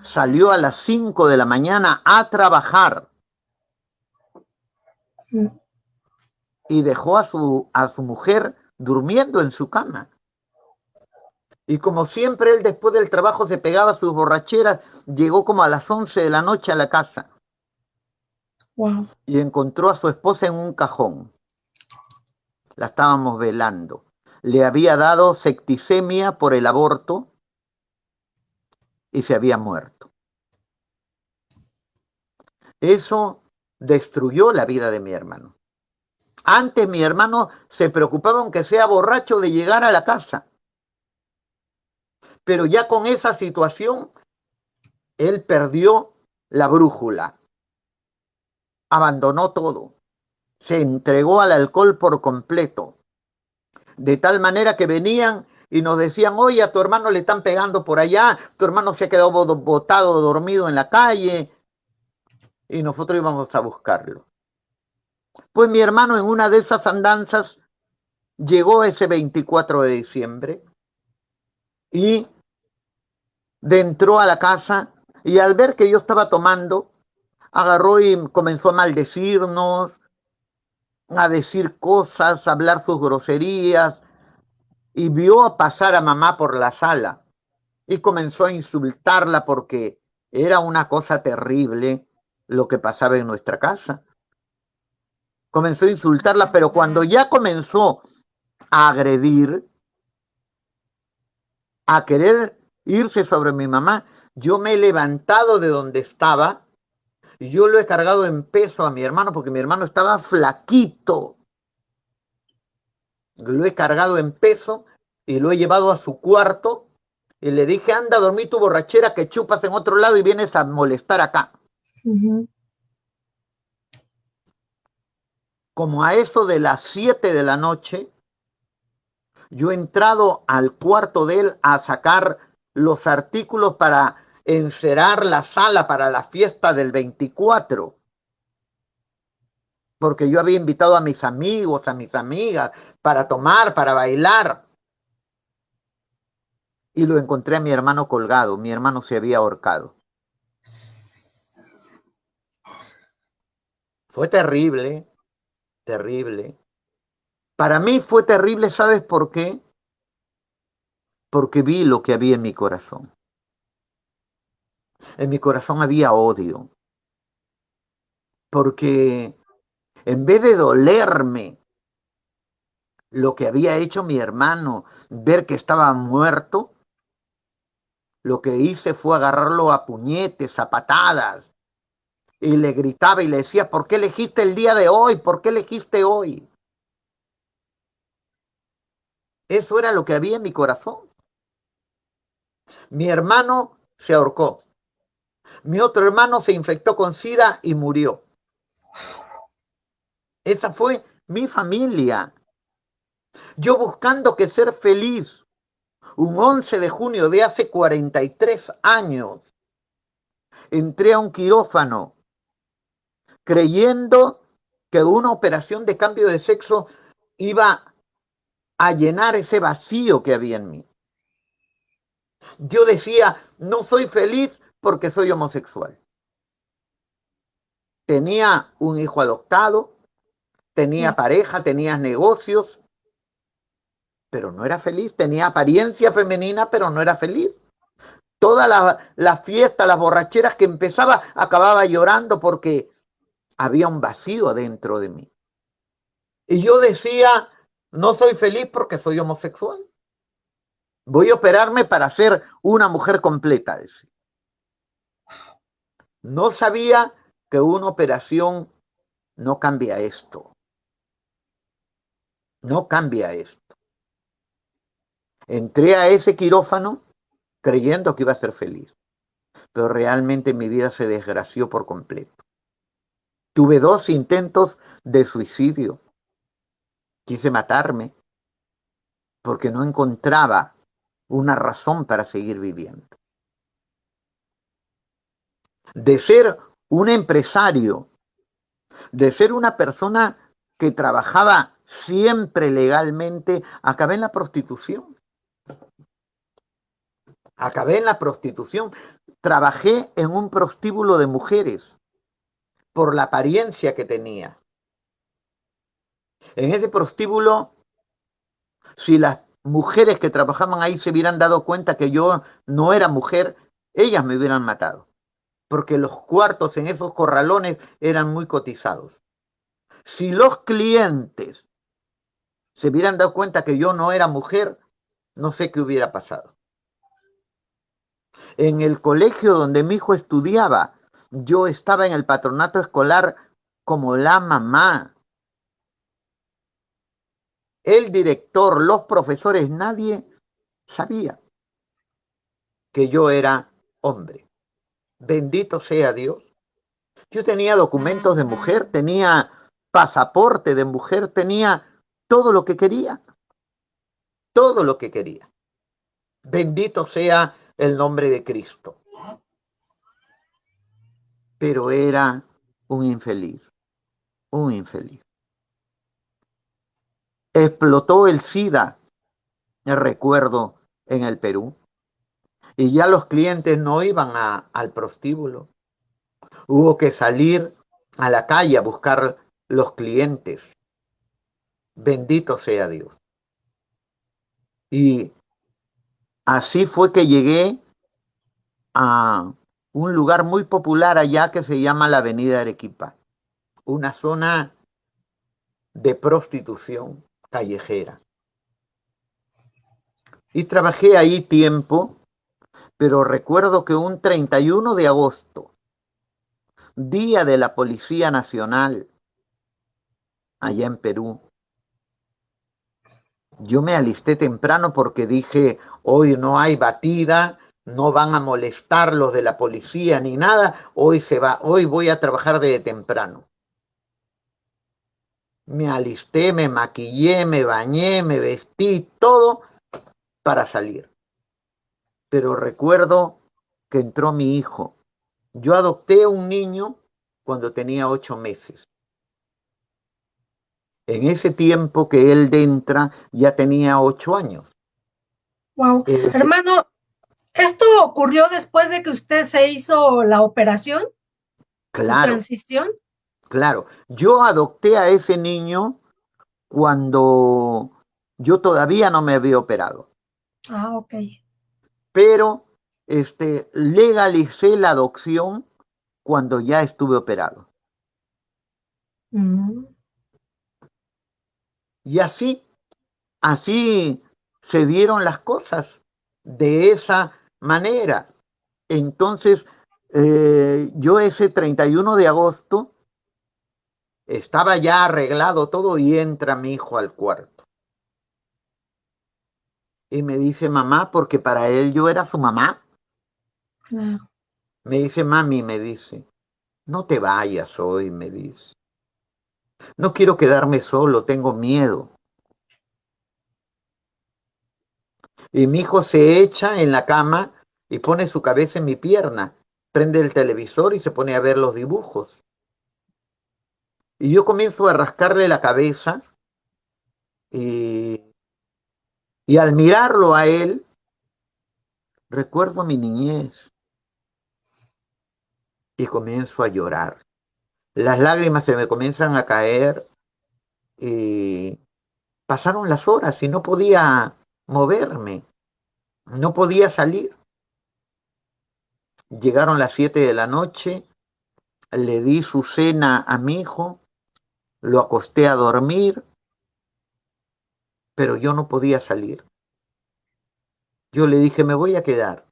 salió a las 5 de la mañana a trabajar y dejó a su mujer durmiendo en su cama. Y como siempre, él después del trabajo se pegaba sus borracheras, llegó como a las 11 de la noche a la casa Wow. y encontró a su esposa en un cajón. La estábamos velando. Le había dado septicemia por el aborto y se había muerto. Eso destruyó la vida de mi hermano. Antes mi hermano se preocupaba, aunque sea borracho, de llegar a la casa. Pero ya con esa situación, él perdió la brújula, abandonó todo, se entregó al alcohol por completo, de tal manera que venían y nos decían, oye, a tu hermano le están pegando por allá, tu hermano se ha quedado botado, dormido en la calle. y nosotros íbamos a buscarlo. Pues mi hermano en una de esas andanzas llegó ese 24 de diciembre y entró a la casa y al ver que yo estaba tomando, agarró y comenzó a maldecirnos, a decir cosas, a hablar sus groserías y vio a pasar a mamá por la sala y comenzó a insultarla porque era una cosa terrible lo que pasaba en nuestra casa. Comenzó a insultarla, pero cuando ya comenzó a agredir, a querer irse sobre mi mamá, yo me he levantado de donde estaba y yo lo he cargado en peso a mi hermano porque mi hermano estaba flaquito. Lo he cargado en peso y lo he llevado a su cuarto y le dije, anda a dormir tu borrachera que chupas en otro lado y vienes a molestar acá. Como a eso de las 7 de la noche, yo he entrado al cuarto de él a sacar los artículos para encerar la sala para la fiesta del 24, porque yo había invitado a mis amigos, a mis amigas, para tomar, para bailar. Y lo encontré a mi hermano colgado, mi hermano se había ahorcado. Fue terrible, terrible. Para mí fue terrible, ¿sabes por qué? Porque vi lo que había en mi corazón. En mi corazón había odio, porque en vez de dolerme lo que había hecho mi hermano, ver que estaba muerto, lo que hice fue agarrarlo a puñetes, a patadas, y le gritaba y le decía, ¿por qué elegiste el día de hoy? ¿Por qué elegiste hoy? Eso era lo que había en mi corazón. Mi hermano se ahorcó. Mi otro hermano se infectó con SIDA y murió. Esa fue mi familia. Yo buscando que ser feliz. Un 11 de junio de hace 43 años, entré a un quirófano creyendo que una operación de cambio de sexo iba a llenar ese vacío que había en mí. Yo decía, no soy feliz porque soy homosexual. Tenía un hijo adoptado, tenía pareja, tenía negocios, pero no era feliz. Tenía apariencia femenina, pero no era feliz. Toda la fiesta, las borracheras que empezaba, acababa llorando porque había un vacío dentro de mí. Y yo decía, no soy feliz porque soy homosexual. Voy a operarme para ser una mujer completa, decía. No sabía que una operación no cambia esto. No cambia esto. Entré a ese quirófano creyendo que iba a ser feliz, pero realmente mi vida se desgració por completo. Tuve 2 intentos de suicidio. Quise matarme porque no encontraba una razón para seguir viviendo. De ser un empresario, de ser una persona que trabajaba siempre legalmente, acabé en la prostitución. Acabé en la prostitución. Trabajé en un prostíbulo de mujeres por la apariencia que tenía. En ese prostíbulo, si las mujeres que trabajaban ahí se hubieran dado cuenta que yo no era mujer, ellas me hubieran matado, porque los cuartos en esos corralones eran muy cotizados. Si los clientes se hubieran dado cuenta que yo no era mujer, no sé qué hubiera pasado. En el colegio donde mi hijo estudiaba, yo estaba en el patronato escolar como la mamá. El director, los profesores, nadie sabía que yo era hombre. Bendito sea Dios. Yo tenía documentos de mujer, tenía pasaporte de mujer, tenía todo lo que quería. Todo lo que quería. Bendito sea el nombre de Cristo. Pero era un infeliz, un infeliz. Explotó el SIDA, recuerdo, en el Perú, y ya los clientes no iban al prostíbulo. Hubo que salir a la calle a buscar los clientes. Bendito sea Dios. Y así fue que llegué a un lugar muy popular allá que se llama la Avenida Arequipa, una zona de prostitución callejera. Y trabajé ahí tiempo, pero recuerdo que un 31 de agosto, día de la Policía Nacional, allá en Perú, yo me alisté temprano porque dije, hoy no hay batida, no van a molestar los de la policía ni nada, hoy voy a trabajar de temprano. Me alisté, me maquillé, me bañé, me vestí, todo para salir. Pero recuerdo que entró mi hijo. Yo adopté a un niño cuando tenía 8 meses. En ese tiempo que él entra ya tenía 8 años. Wow. Hermano, ¿esto ocurrió después de que usted se hizo la operación, su Claro, transición? claro. Yo adopté a ese niño cuando yo todavía no me había operado, Ah, ok. pero legalicé la adopción cuando ya estuve operado. Mm, Y así se dieron las cosas de esa manera. Entonces, yo ese 31 de agosto estaba ya arreglado todo y entra mi hijo al cuarto. Y me dice mamá, porque para él yo era su mamá. claro. Me dice mami, me dice, no te vayas hoy, me dice. No quiero quedarme solo, tengo miedo. Y mi hijo se echa en la cama y pone su cabeza en mi pierna, prende el televisor y se pone a ver los dibujos. Y yo comienzo a rascarle la cabeza y, y al mirarlo a él, recuerdo mi niñez y comienzo a llorar. Las lágrimas se me comienzan a caer y pasaron las horas y no podía moverme, no podía salir. Llegaron las 7 de la noche, le di su cena a mi hijo, lo acosté a dormir, pero yo no podía salir. Yo le dije, me voy a quedar.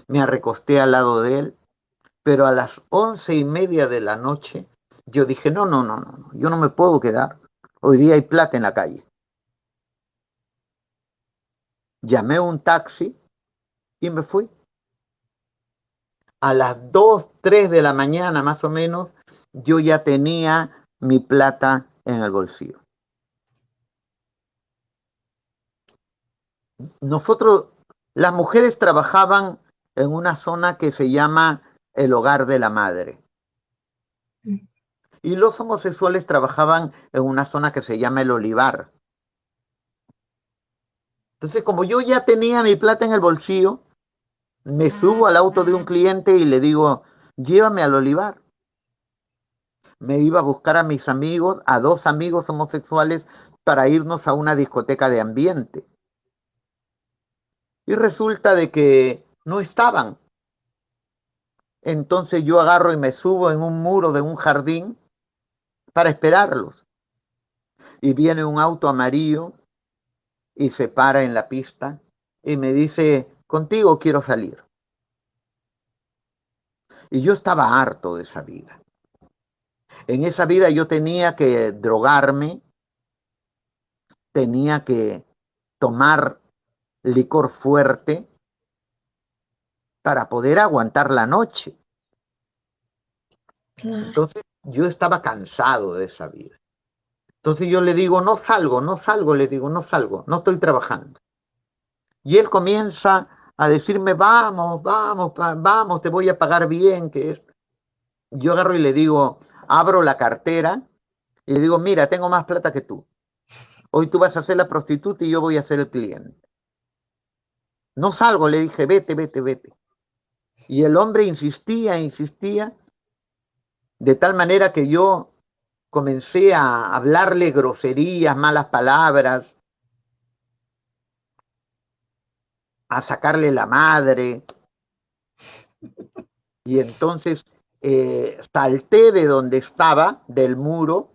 Me recosté al lado de él, pero a las 11:30 de la noche, yo dije, no, no, no, no, yo no me puedo quedar. Hoy día hay plata en la calle. Llamé un taxi y me fui. A las 2, 3 de la mañana más o menos, yo ya tenía mi plata en el bolsillo. Nosotros, las mujeres trabajaban en una zona que se llama el hogar de la madre. Mm, Y los homosexuales trabajaban en una zona que se llama el olivar. Entonces, como yo ya tenía mi plata en el bolsillo, me subo al auto de un cliente y le digo, llévame al olivar. Me iba a buscar a mis amigos, a 2 amigos homosexuales, para irnos a una discoteca de ambiente. Y resulta de que no estaban. Entonces yo agarro y me subo en un muro de un jardín para esperarlos. Y viene un auto amarillo y se para en la pista y me dice, contigo quiero salir. Y yo estaba harto de esa vida. En esa vida yo tenía que drogarme, tenía que tomar licor fuerte para poder aguantar la noche. claro. Entonces yo estaba cansado de esa vida. Entonces yo le digo, no salgo, no salgo, le digo, no salgo, no estoy trabajando. Y él comienza a decirme, vamos, vamos, vamos, te voy a pagar bien, que es. Yo agarro y le digo, abro la cartera y le digo, mira, tengo más plata que tú. Hoy tú vas a ser la prostituta y yo voy a ser el cliente. No salgo, le dije, vete, vete, vete. Y el hombre insistía, insistía, de tal manera que yo comencé a hablarle groserías, malas palabras, a sacarle la madre. Y entonces salté de donde estaba, del muro,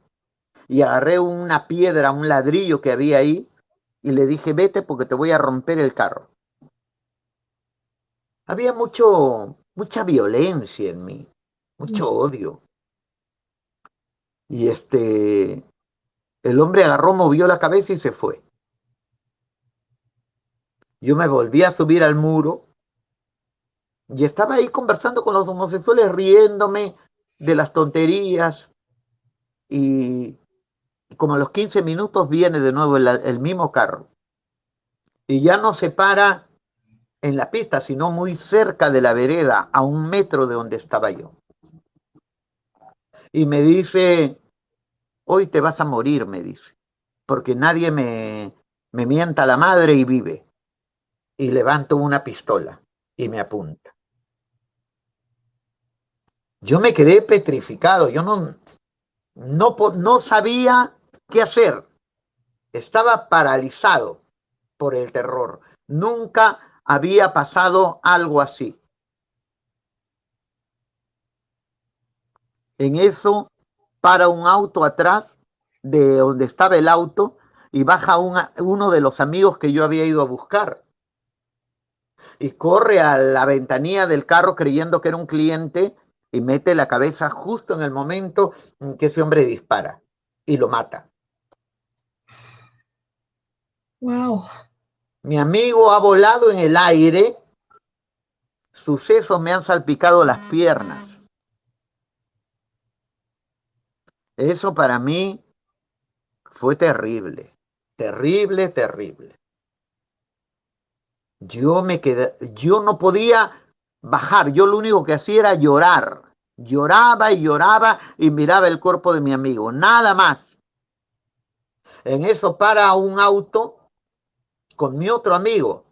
y agarré una piedra, un ladrillo que había ahí, y le dije, vete porque te voy a romper el carro. Había mucha violencia en mí, mucho odio. Y el hombre agarró, movió la cabeza y se fue. Yo me volví a subir al muro y estaba ahí conversando con los homosexuales, riéndome de las tonterías. Y como a los 15 minutos viene de nuevo el mismo carro. Y ya no se para en la pista, sino muy cerca de la vereda, a 1 metro de donde estaba yo. Y me dice, hoy te vas a morir, me dice, porque nadie me mienta la madre y vive. Y levanto una pistola y me apunta. Yo me quedé petrificado, yo no sabía qué hacer. Estaba paralizado por el terror. Nunca había pasado algo así. En eso para un auto atrás de donde estaba el auto y baja uno de los amigos que yo había ido a buscar. Y corre a la ventanilla del carro creyendo que era un cliente y mete la cabeza justo en el momento en que ese hombre dispara y lo mata. Wow. Mi amigo ha volado en el aire, sus sesos me han salpicado las piernas. Eso para mí fue terrible, terrible, terrible. Yo no podía bajar, yo lo único que hacía era llorar. Lloraba y lloraba y miraba el cuerpo de mi amigo, nada más. En eso para un auto con mi otro amigo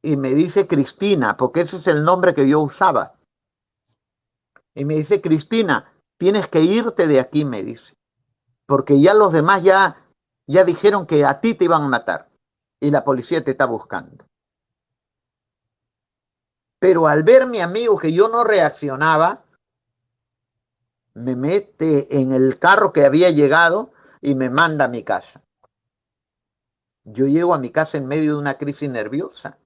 y me dice Cristina, porque ese es el nombre que yo usaba. Y me dice, Cristina, tienes que irte de aquí, me dice, porque ya los demás ya dijeron que a ti te iban a matar y la policía te está buscando. Pero al ver mi amigo que yo no reaccionaba, me mete en el carro que había llegado y me manda a mi casa. Yo llego a mi casa en medio de una crisis nerviosa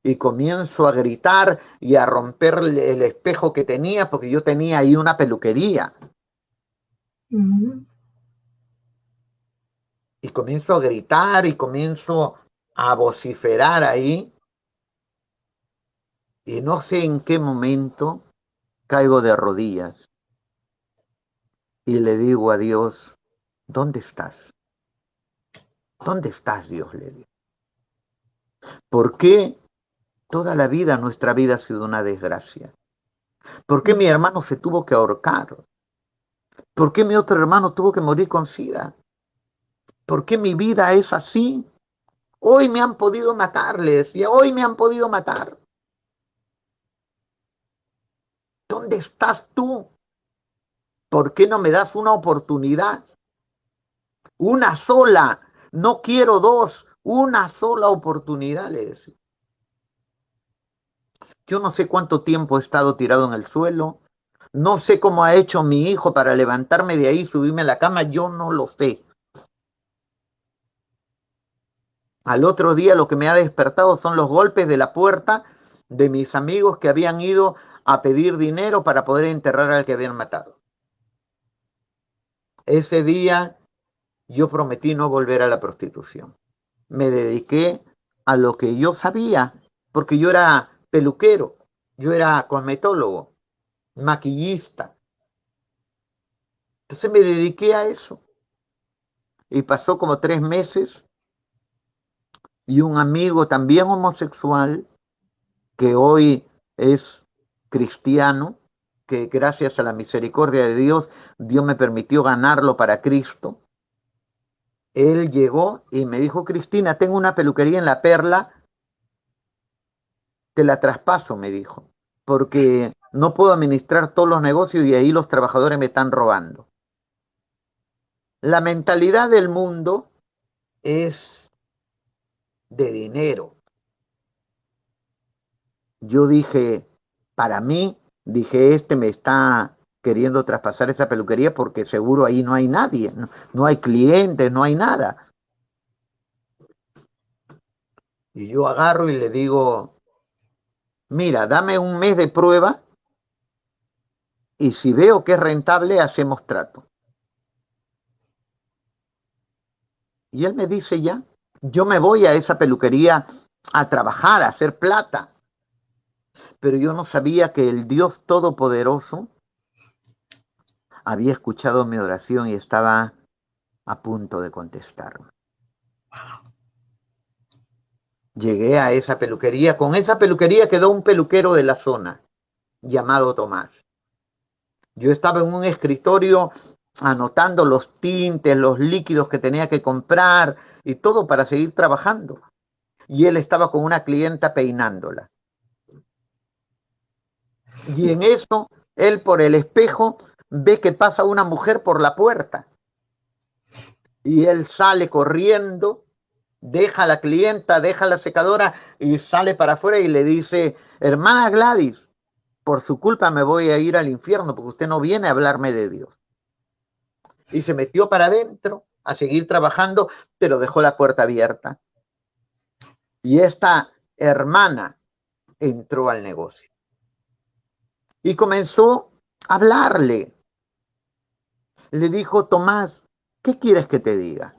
y comienzo a gritar y a romper el espejo que tenía, porque yo tenía ahí una peluquería. Y comienzo a gritar y comienzo a vociferar ahí. Y no sé en qué momento caigo de rodillas y le digo a Dios, ¿dónde estás? ¿Dónde estás, Dios? Le digo. ¿Por qué toda la vida, nuestra vida ha sido una desgracia? ¿Por qué mi hermano se tuvo que ahorcar? ¿Por qué mi otro hermano tuvo que morir con SIDA? ¿Por qué mi vida es así? Hoy me han podido matar, le decía, hoy me han podido matar. ¿Dónde estás tú? ¿Por qué no me das una oportunidad? Una sola, no quiero dos, una sola oportunidad, le decía. Yo no sé cuánto tiempo he estado tirado en el suelo, no sé cómo ha hecho mi hijo para levantarme de ahí y subirme a la cama, yo no lo sé. Al otro día lo que me ha despertado son los golpes de la puerta de mis amigos que habían ido a pedir dinero para poder enterrar al que habían matado. Ese día yo prometí no volver a la prostitución. Me dediqué a lo que yo sabía, porque yo era peluquero, yo era cosmetólogo, maquillista. Entonces me dediqué a eso. Y pasó como 3 meses y un amigo también homosexual, que hoy es cristiano, que gracias a la misericordia de Dios, Dios me permitió ganarlo para Cristo. Él llegó y me dijo, Cristina, tengo una peluquería en La Perla, te la traspaso, me dijo, porque no puedo administrar todos los negocios y ahí los trabajadores me están robando. La mentalidad del mundo es de dinero. Yo dije, para mí, dije, este me está queriendo traspasar esa peluquería porque seguro ahí no hay nadie, no hay clientes, no hay nada. Y yo agarro y le digo, mira, dame un mes de prueba y si veo que es rentable, hacemos trato. Y él me dice ya, yo me voy a esa peluquería a trabajar, a hacer plata. Pero yo no sabía que el Dios Todopoderoso había escuchado mi oración y estaba a punto de contestarme. Llegué a esa peluquería. Con esa peluquería quedó un peluquero de la zona llamado Tomás. Yo estaba en un escritorio anotando los tintes, los líquidos que tenía que comprar y todo para seguir trabajando. Y él estaba con una clienta peinándola. Y en eso, él por el espejo ve que pasa una mujer por la puerta. Y él sale corriendo, deja a la clienta, deja la secadora y sale para afuera y le dice, hermana Gladys, por su culpa me voy a ir al infierno porque usted no viene a hablarme de Dios. Y se metió para adentro a seguir trabajando, pero dejó la puerta abierta. Y esta hermana entró al negocio. Y comenzó a hablarle. Le dijo, Tomás, ¿qué quieres que te diga?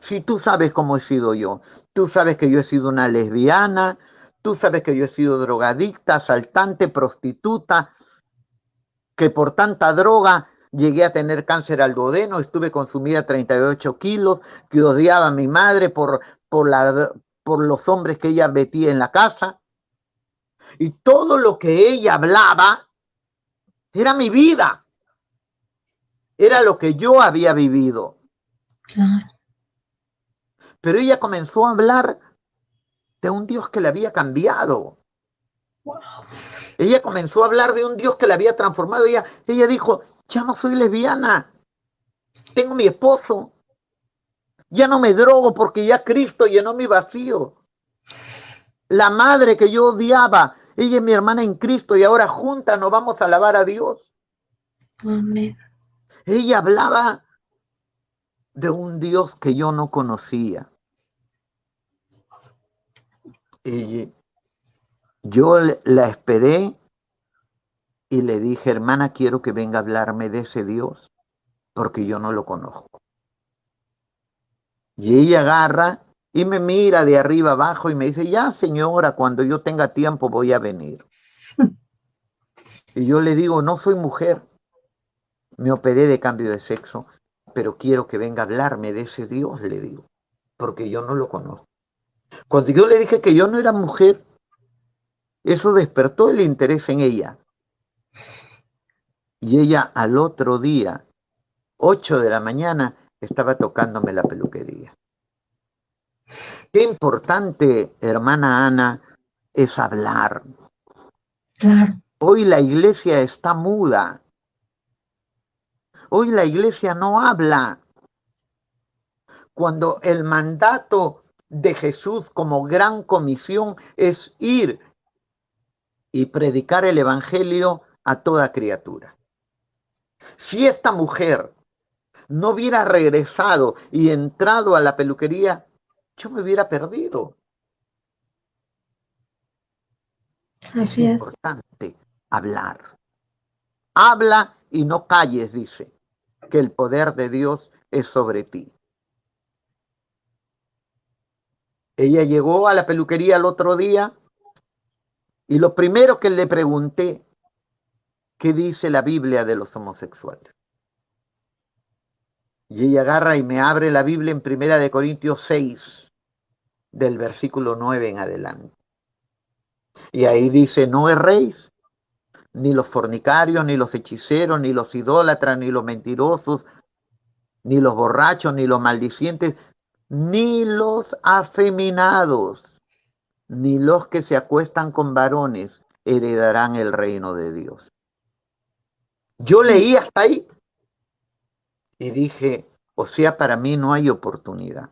Si tú sabes cómo he sido yo, tú sabes que yo he sido una lesbiana, tú sabes que yo he sido drogadicta, asaltante, prostituta, que por tanta droga llegué a tener cáncer al duodeno, estuve consumida 38 kilos, que odiaba a mi madre por los hombres que ella metía en la casa. Y todo lo que ella hablaba era mi vida. Era lo que yo había vivido. Claro. Pero ella comenzó a hablar de un Dios que la había cambiado. Wow. Ella comenzó a hablar de un Dios que la había transformado. Ella dijo, ya no soy lesbiana, tengo mi esposo, ya no me drogo porque ya Cristo llenó mi vacío. La madre que yo odiaba, ella es mi hermana en Cristo y ahora juntas nos vamos a alabar a Dios. Amén. Ella hablaba de un Dios que yo no conocía. Y yo la esperé y le dije, hermana, quiero que venga a hablarme de ese Dios, porque yo no lo conozco. Y ella agarra y me mira de arriba abajo y me dice, ya señora, cuando yo tenga tiempo voy a venir. Y yo le digo, no soy mujer, me operé de cambio de sexo, pero quiero que venga a hablarme de ese Dios, le digo, porque yo no lo conozco. Cuando yo le dije que yo no era mujer, eso despertó el interés en ella. Y ella al otro día, 8 de la mañana, estaba tocándome la peluquería. Qué importante, hermana Ana, es hablar. Claro. Hoy la iglesia está muda. Hoy la iglesia no habla. Cuando el mandato de Jesús como gran comisión es ir y predicar el evangelio a toda criatura. Si esta mujer no hubiera regresado y entrado a la peluquería, yo me hubiera perdido. Así es es. importante hablar. Habla y no calles, dice, que el poder de Dios es sobre ti. Ella llegó a la peluquería el otro día y lo primero que le pregunté, ¿qué dice la Biblia de los homosexuales? Y ella agarra y me abre la Biblia en 1 Corintios 6, del versículo 9 en adelante. Y ahí dice, no erréis, ni los fornicarios, ni los hechiceros, ni los idólatras, ni los mentirosos, ni los borrachos, ni los maldicientes, ni los afeminados, ni los que se acuestan con varones heredarán el reino de Dios. Yo leí hasta ahí y dije, o sea, para mí no hay oportunidad.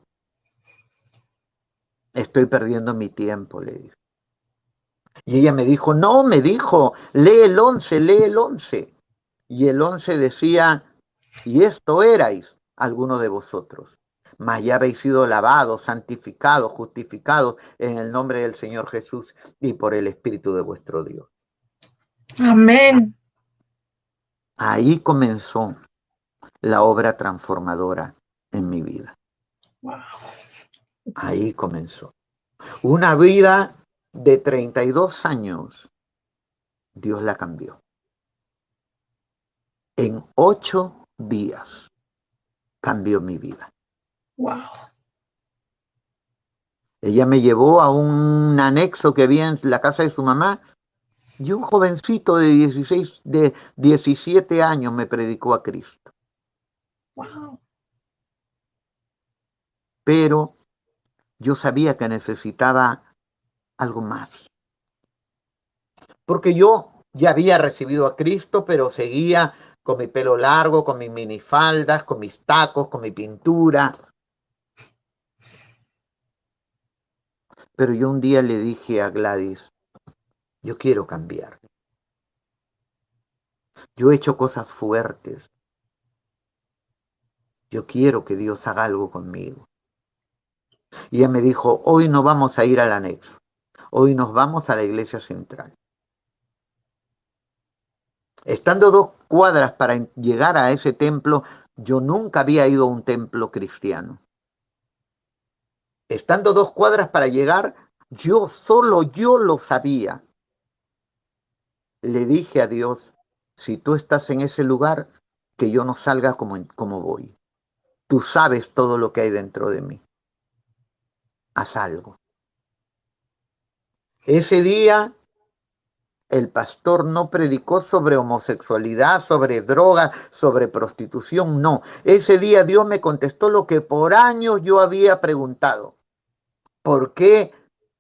Estoy perdiendo mi tiempo, le dije. Y ella me dijo, no, me dijo, lee el 11, lee el 11. Y el 11 decía, y esto erais algunos de vosotros, mas ya habéis sido lavados, santificados, justificados en el nombre del Señor Jesús y por el Espíritu de vuestro Dios. Amén. Ahí comenzó la obra transformadora en mi vida. Wow. Ahí comenzó. Una vida de 32 años, Dios la cambió. En 8 días cambió mi vida. Wow. Ella me llevó a un anexo que había en la casa de su mamá y un jovencito de 17 años me predicó a Cristo. Wow. Pero yo sabía que necesitaba algo más. Porque yo ya había recibido a Cristo, pero seguía con mi pelo largo, con mis minifaldas, con mis tacos, con mi pintura. Pero yo un día le dije a Gladys, yo quiero cambiar. Yo he hecho cosas fuertes. Yo quiero que Dios haga algo conmigo. Y ella me dijo, hoy no vamos a ir al anexo. Hoy nos vamos a la iglesia central. Estando 2 cuadras para llegar a ese templo, yo nunca había ido a un templo cristiano. Estando 2 cuadras para llegar, solo yo lo sabía. Le dije a Dios, si tú estás en ese lugar, que yo no salga como voy. Tú sabes todo lo que hay dentro de mí. Haz algo. Ese día el pastor no predicó sobre homosexualidad, sobre drogas, sobre prostitución, no. Ese día Dios me contestó lo que por años yo había preguntado. ¿Por qué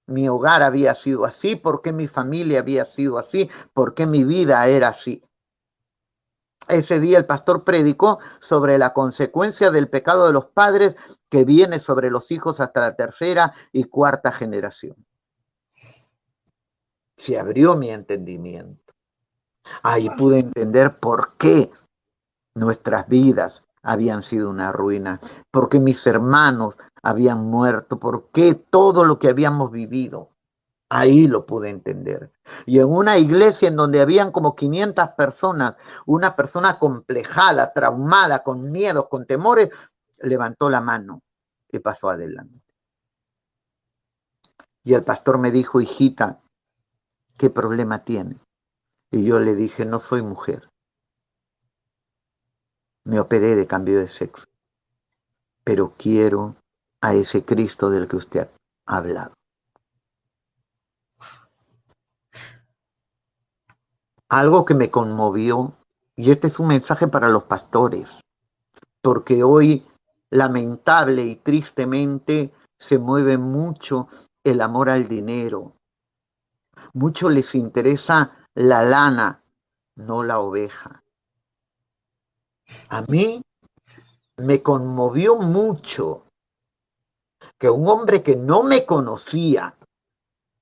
mi hogar había sido así? ¿Por qué mi familia había sido así? ¿Por qué mi vida era así? Ese día el pastor predicó sobre la consecuencia del pecado de los padres que viene sobre los hijos hasta la 3ª y 4ª generación. Se abrió mi entendimiento. Ahí pude entender por qué nuestras vidas habían sido una ruina, por qué mis hermanos habían muerto, por qué todo lo que habíamos vivido. Ahí lo pude entender. Y en una iglesia en donde habían como 500 personas, una persona complejada, traumada, con miedos, con temores, levantó la mano y pasó adelante. Y el pastor me dijo, hijita, ¿qué problema tiene? Y yo le dije, no soy mujer. Me operé de cambio de sexo. Pero quiero a ese Cristo del que usted ha hablado. Algo que me conmovió, y este es un mensaje para los pastores, porque hoy, lamentable y tristemente, se mueve mucho el amor al dinero. Mucho les interesa la lana, no la oveja. A mí me conmovió mucho que un hombre que no me conocía,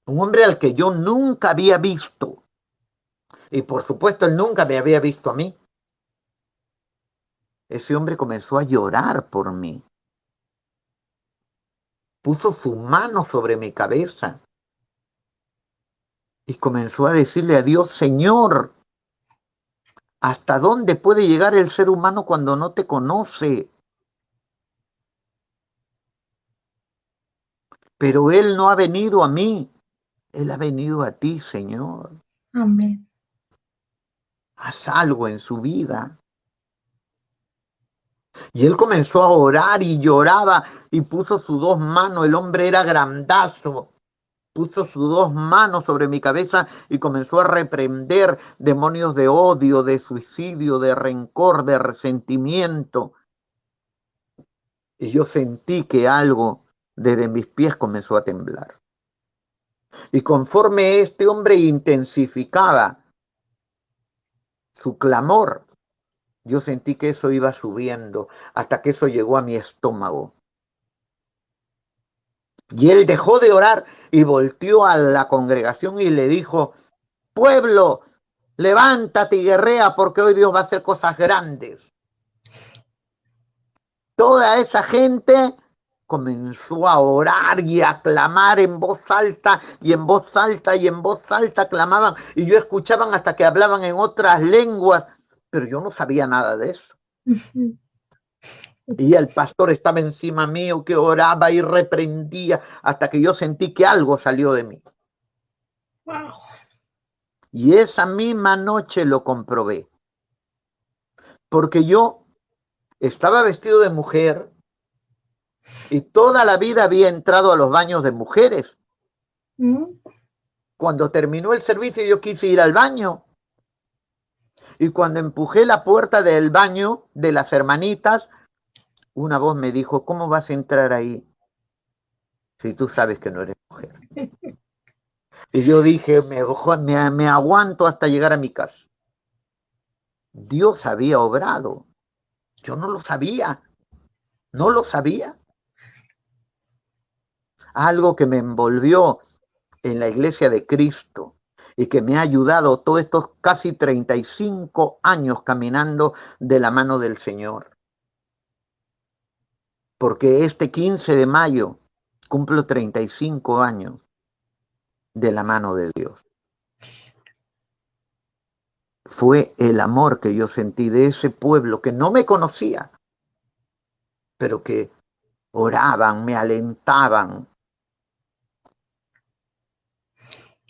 un hombre al que yo nunca había visto, y por supuesto él nunca me había visto a mí, ese hombre comenzó a llorar por mí. Puso su mano sobre mi cabeza y comenzó a decirle a Dios, Señor, ¿hasta dónde puede llegar el ser humano cuando no te conoce? Pero Él no ha venido a mí, Él ha venido a ti, Señor. Amén. Haz algo en su vida. Y él comenzó a orar y lloraba y puso sus 2 manos. El hombre era grandazo. puso sus dos manos sobre mi cabeza y comenzó a reprender demonios de odio, de suicidio, de rencor, de resentimiento. Y yo sentí que algo desde mis pies comenzó a temblar. Y conforme este hombre intensificaba su clamor, yo sentí que eso iba subiendo hasta que eso llegó a mi estómago. Y él dejó de orar y volteó a la congregación y le dijo: pueblo, levántate y guerrea, porque hoy Dios va a hacer cosas grandes. Toda esa gente comenzó a orar y a clamar en voz alta, y en voz alta, y en voz alta clamaban, y yo escuchaban hasta que hablaban en otras lenguas, pero yo no sabía nada de eso. Y el pastor estaba encima mío, que oraba y reprendía, hasta que yo sentí que algo salió de mí. Wow. Y esa misma noche lo comprobé, porque yo estaba vestido de mujer y toda la vida había entrado a los baños de mujeres. Cuando terminó el servicio yo quise ir al baño, y cuando empujé la puerta del baño de las hermanitas, una voz me dijo: ¿cómo vas a entrar ahí si tú sabes que no eres mujer? Y yo dije: me aguanto hasta llegar a mi casa. Dios había obrado. Yo no lo sabía. No lo sabía. Algo que me envolvió en la iglesia de Cristo y que me ha ayudado todos estos casi 35 años caminando de la mano del Señor. Porque este 15 de mayo cumplo 35 años de la mano de Dios. Fue el amor que yo sentí de ese pueblo que no me conocía, pero que oraban, me alentaban.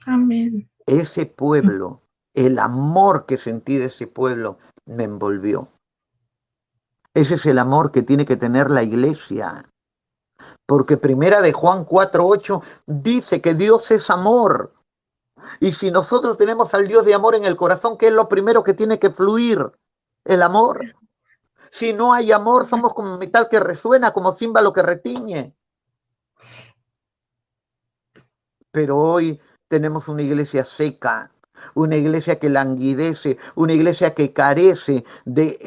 Amén. Ese pueblo, el amor que sentí de ese pueblo me envolvió. Ese es el amor que tiene que tener la iglesia. Porque primera de Juan 4:8 dice que Dios es amor. Y si nosotros tenemos al Dios de amor en el corazón, ¿qué es lo primero que tiene que fluir? El amor. Si no hay amor, somos como metal que resuena, como címbalo que retiñe. Pero hoy tenemos una iglesia seca, una iglesia que languidece, una iglesia que carece de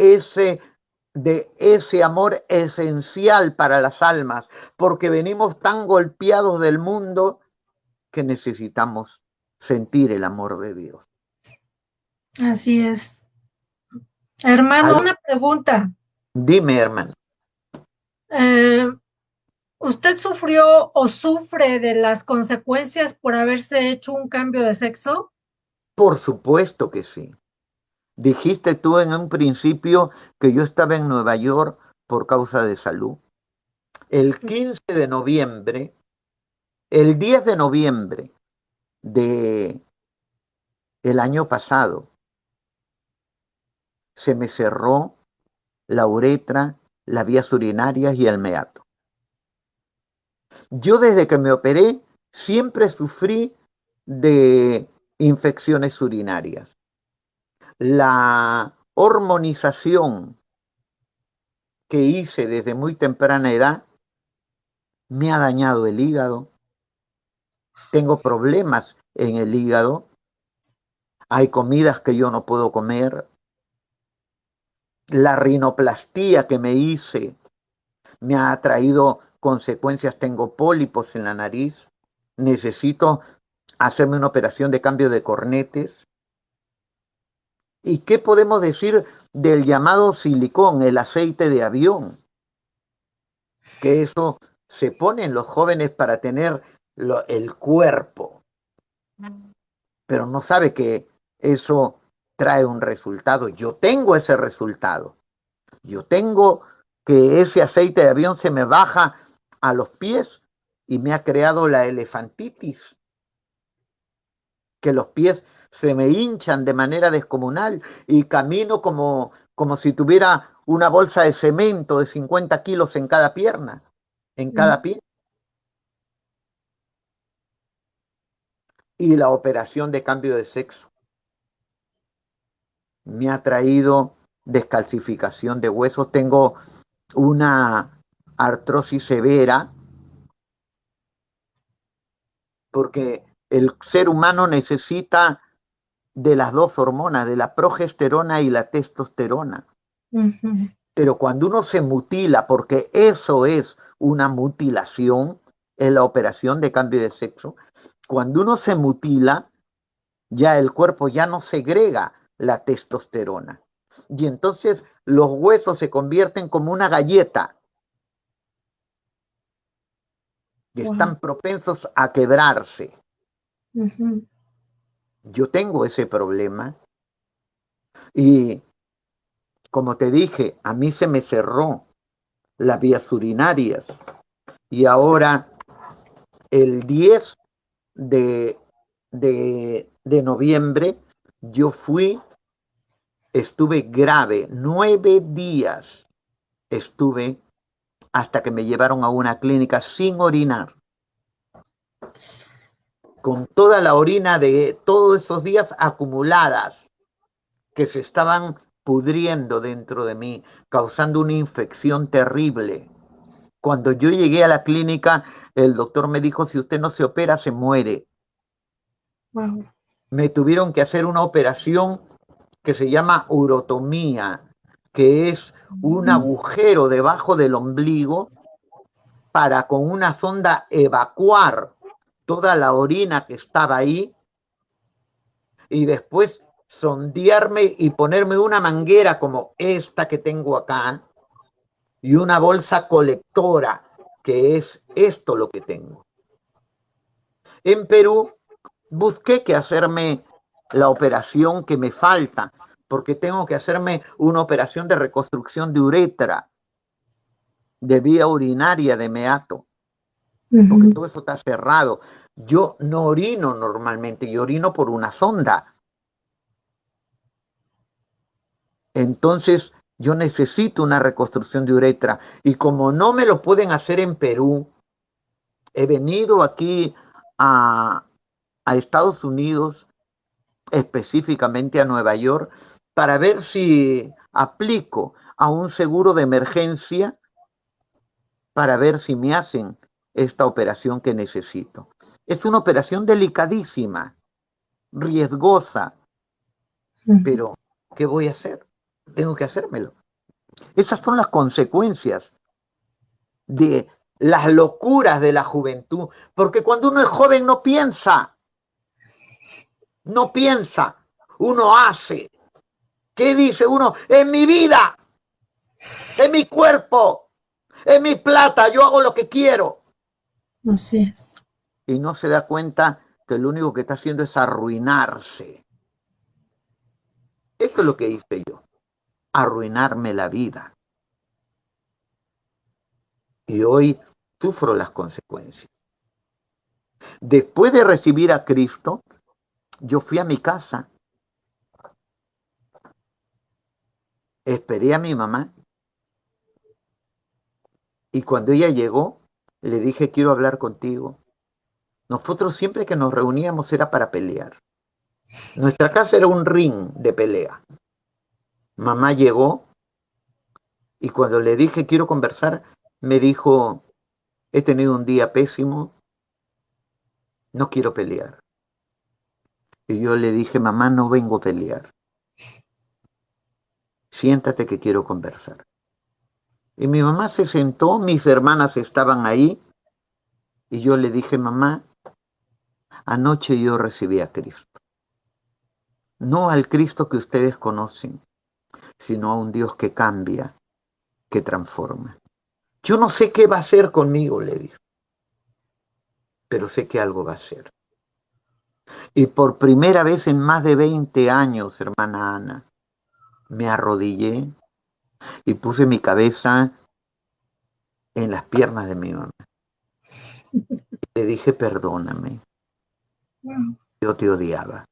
ese amor esencial para las almas, porque venimos tan golpeados del mundo que necesitamos sentir el amor de Dios. Así es. Hermano, una pregunta. Dime, hermano. ¿Usted sufrió o sufre de las consecuencias por haberse hecho un cambio de sexo? Por supuesto que sí. Dijiste tú en un principio que yo estaba en Nueva York por causa de salud. El 15 de noviembre, el 10 de noviembre de el año pasado, se me cerró la uretra, las vías urinarias y el meato. Yo desde que me operé siempre sufrí de infecciones urinarias. La hormonización que hice desde muy temprana edad me ha dañado el hígado. Tengo problemas en el hígado. Hay comidas que yo no puedo comer. La rinoplastía que me hice me ha traído consecuencias. Tengo pólipos en la nariz. Necesito hacerme una operación de cambio de cornetes. ¿Y qué podemos decir del llamado silicón, el aceite de avión? Que eso se pone en los jóvenes para tener el cuerpo, pero no sabe que eso trae un resultado. Yo tengo ese resultado. Yo tengo que ese aceite de avión se me baja a los pies y me ha creado la elefantitis, que los pies se me hinchan de manera descomunal y camino como si tuviera una bolsa de cemento de 50 kilos en cada pierna, en cada pie. Y la operación de cambio de sexo me ha traído descalcificación de huesos. Tengo una artrosis severa porque el ser humano necesita de las dos hormonas, de la progesterona y la testosterona. Ujú. Pero cuando uno se mutila, porque eso es una mutilación, es la operación de cambio de sexo, cuando uno se mutila, ya el cuerpo ya no segrega la testosterona. Y entonces los huesos se convierten como una galleta y Wow. están propensos a quebrarse. Ujú. Yo tengo ese problema y, como te dije, a mí se me cerró las vías urinarias y ahora el 10 de, de noviembre yo estuve grave, 9 días estuve hasta que me llevaron a una clínica sin orinar, con toda la orina de todos esos días acumuladas que se estaban pudriendo dentro de mí, causando una infección terrible. Cuando yo llegué a la clínica, el doctor me dijo, si usted no se opera, se muere. Wow. Me tuvieron que hacer una operación que se llama urotomía, que es un agujero debajo del ombligo para con una sonda evacuar toda la orina que estaba ahí y después sondearme y ponerme una manguera como esta que tengo acá y una bolsa colectora, que es esto lo que tengo. En Perú busqué que hacerme la operación que me falta, porque tengo que hacerme una operación de reconstrucción de uretra, de vía urinaria, de meato, porque Ujú. todo eso está cerrado. Yo no orino normalmente, yo orino por una sonda. Entonces, yo necesito una reconstrucción de uretra. Y como no me lo pueden hacer en Perú, he venido aquí a, a Estados Unidos, específicamente a Nueva York, para ver si aplico a un seguro de emergencia para ver si me hacen esta operación que necesito. Es una operación delicadísima, riesgosa, Ujú. pero ¿qué voy a hacer? Tengo que hacérmelo. Esas son las consecuencias de las locuras de la juventud, porque cuando uno es joven no piensa, no piensa, uno hace. ¿Qué dice uno? En mi vida, en mi cuerpo, en mi plata, yo hago lo que quiero. Así es. Y no se da cuenta que lo único que está haciendo es arruinarse. Eso es lo que hice yo, arruinarme la vida. Y hoy sufro las consecuencias. Después de recibir a Cristo, yo fui a mi casa, esperé a mi mamá y cuando ella llegó, le dije, quiero hablar contigo. Nosotros siempre que nos reuníamos era para pelear. Nuestra casa era un ring de pelea. Mamá llegó y cuando le dije, quiero conversar, me dijo, he tenido un día pésimo, no quiero pelear. Y yo le dije, mamá, no vengo a pelear. Siéntate que quiero conversar. Y mi mamá se sentó, mis hermanas estaban ahí, y yo le dije, mamá, anoche yo recibí a Cristo. No al Cristo que ustedes conocen, sino a un Dios que cambia, que transforma. Yo no sé qué va a hacer conmigo, le dije, pero sé que algo va a hacer. Y por primera vez en más de 20 años, hermana Ana, me arrodillé y puse mi cabeza en las piernas de mi mamá. Le dije, perdóname, Wow. yo te odiaba,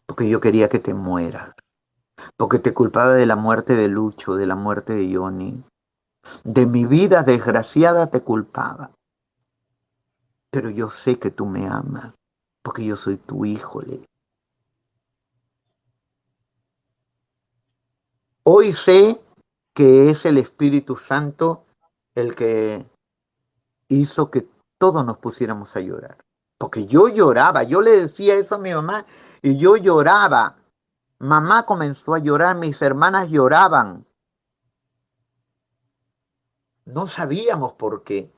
porque yo quería que te mueras, porque te culpaba de la muerte de Lucho, de la muerte de Johnny, de mi vida desgraciada te culpaba, pero yo sé que tú me amas porque yo soy tu hijo, le dije. Hoy sé que es el Espíritu Santo el que hizo que todos nos pusiéramos a llorar. Porque yo lloraba, yo le decía eso a mi mamá y yo lloraba. Mamá comenzó a llorar, mis hermanas lloraban. No sabíamos por qué,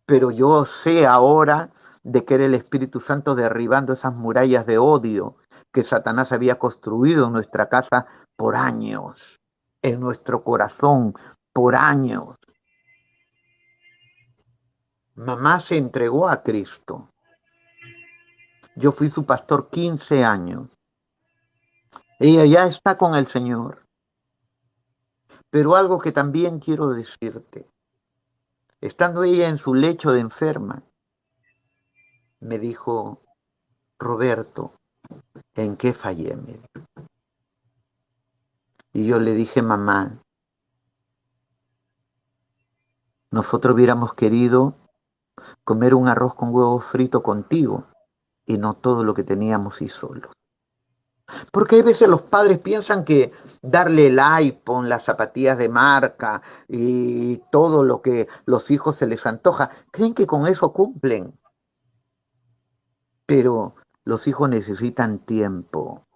pero yo sé ahora de que era el Espíritu Santo derribando esas murallas de odio que Satanás había construido en nuestra casa por años, en nuestro corazón por años. Mamá se entregó a Cristo. Yo fui su pastor 15 años. Ella ya está con el Señor. Pero algo que también quiero decirte, estando ella en su lecho de enferma, me dijo, Roberto, ¿en qué fallé? Y yo le dije, mamá, nosotros hubiéramos querido comer un arroz con huevo frito contigo y no todo lo que teníamos y solos. Porque hay veces los padres piensan que darle el iPhone, las zapatillas de marca y todo lo que los hijos se les antoja, creen que con eso cumplen. Pero los hijos necesitan tiempo,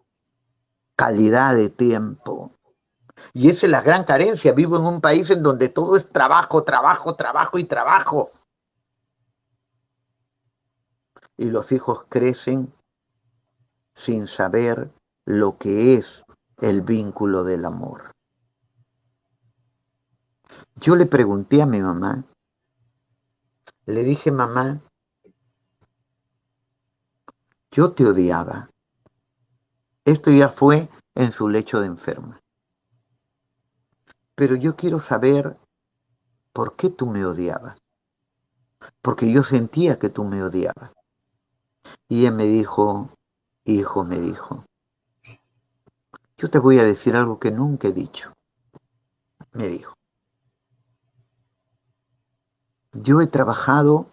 calidad de tiempo. Y esa es la gran carencia. Vivo en un país en donde todo es trabajo, trabajo, trabajo y trabajo. Y los hijos crecen sin saber lo que es el vínculo del amor. Yo le pregunté a mi mamá, le dije, mamá, yo te odiaba. Esto ya fue en su lecho de enferma. Pero yo quiero saber por qué tú me odiabas. Porque yo sentía que tú me odiabas. Y ella me dijo, hijo, me dijo, yo te voy a decir algo que nunca he dicho. Me dijo, yo he trabajado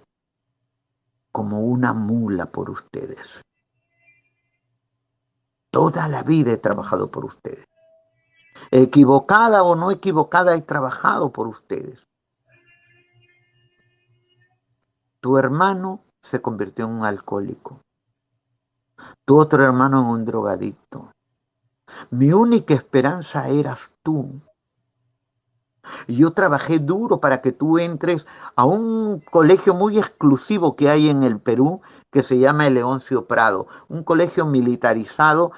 como una mula por ustedes. Toda la vida he trabajado por ustedes. Equivocada o no equivocada, he trabajado por ustedes. Tu hermano se convirtió en un alcohólico. Tu otro hermano en un drogadicto. Mi única esperanza eras tú. Y yo trabajé duro para que tú entres a un colegio muy exclusivo que hay en el Perú, que se llama el Leoncio Prado. Un colegio militarizado